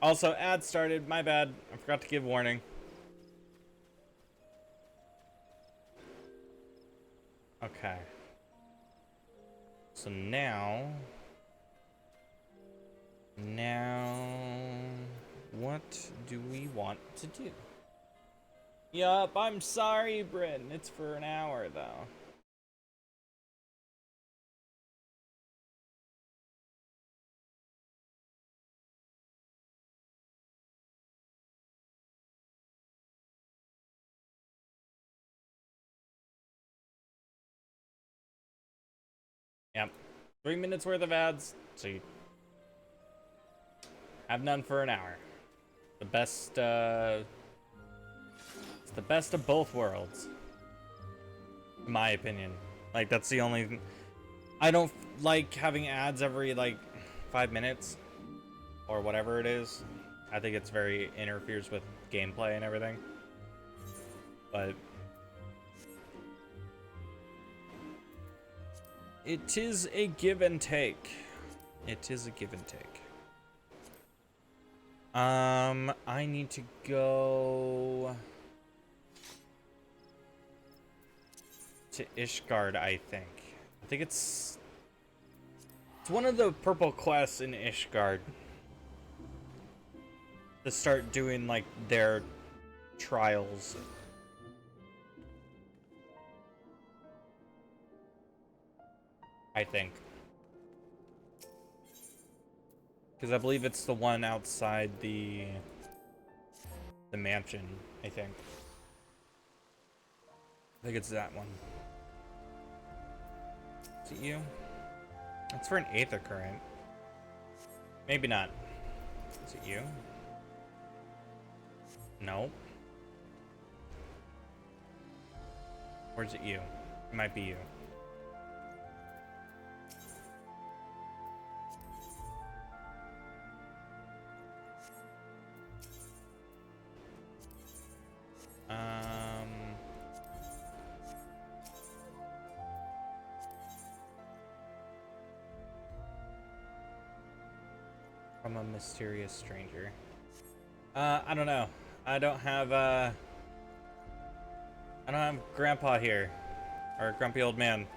Also, ad started. My bad. I forgot to give warning. Okay. So now... what do we want to do? Yup, I'm sorry, Bryn. It's for an hour, though. Yep. 3 minutes worth of ads, so you have none for an hour. The best, it's the best of both worlds. In my opinion. Like, that's the only... I don't like having ads every, like, 5 minutes. Or whatever it is. I think it's very interferes with gameplay and everything. But... it is a give and take. It is a give and take. I need to go to Ishgard, I think. I think it's one of the purple quests in Ishgard to start doing like their trials. I think. Because I believe it's the one outside the mansion, I think. I think it's that one. Is it you? It's for an Aether Current. Maybe not. Is it you? No. Or is it you? It might be you. From a mysterious stranger. I don't know. I don't have Grandpa here. Or grumpy old man.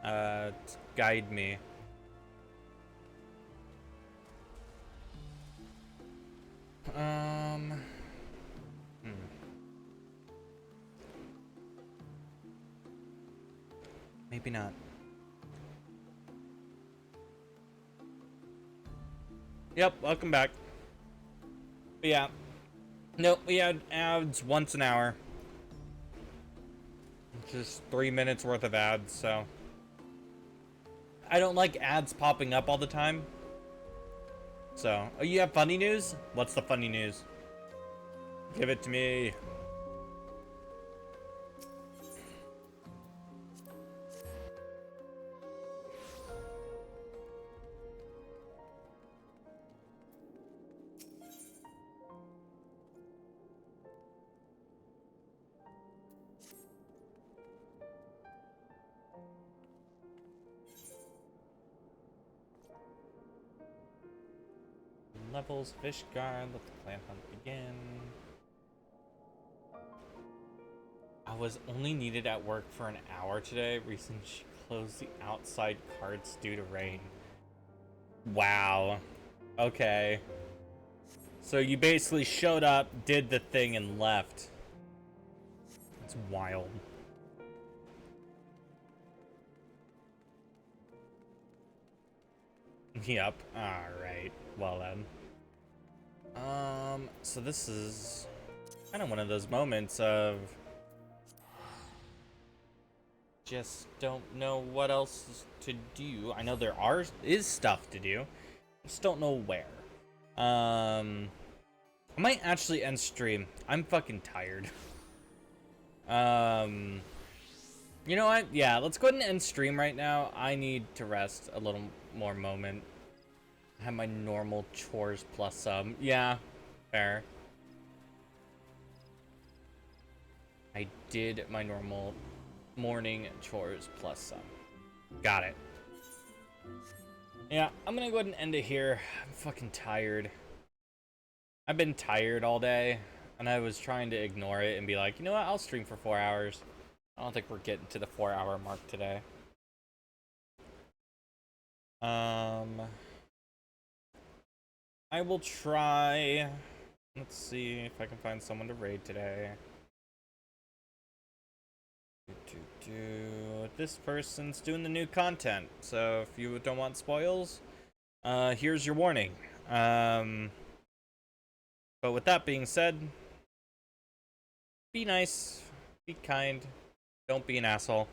To guide me. Maybe not. Yep, welcome back. But yeah. Nope, we had ads once an hour. Just 3 minutes worth of ads, so. I don't like ads popping up all the time. So, oh, you have funny news? What's the funny news? Give it to me. Levels, fish guard, let the clan hunt begin. I was only needed at work for an hour today. Reason she closed the outside carts due to rain. Wow. Okay. So you basically showed up, did the thing, and left. It's wild. Yep. Alright. Well then. So this is kind of one of those moments of just don't know what else to do. I know there is stuff to do. Just don't know where. I might actually end stream. I'm fucking tired. You know what? Yeah, let's go ahead and end stream right now. I need to rest a little more moment. I have my normal chores plus some. Yeah, fair. I did my normal morning chores plus some. Got it. Yeah, I'm gonna go ahead and end it here. I'm fucking tired. I've been tired all day, and I was trying to ignore it and be like, you know what, I'll stream for 4 hours. I don't think we're getting to the 4-hour mark today. I will try. Let's see if I can find someone to raid today. This person's doing the new content, so if you don't want spoils, here's your warning. But with that being said, be nice, be kind, don't be an asshole.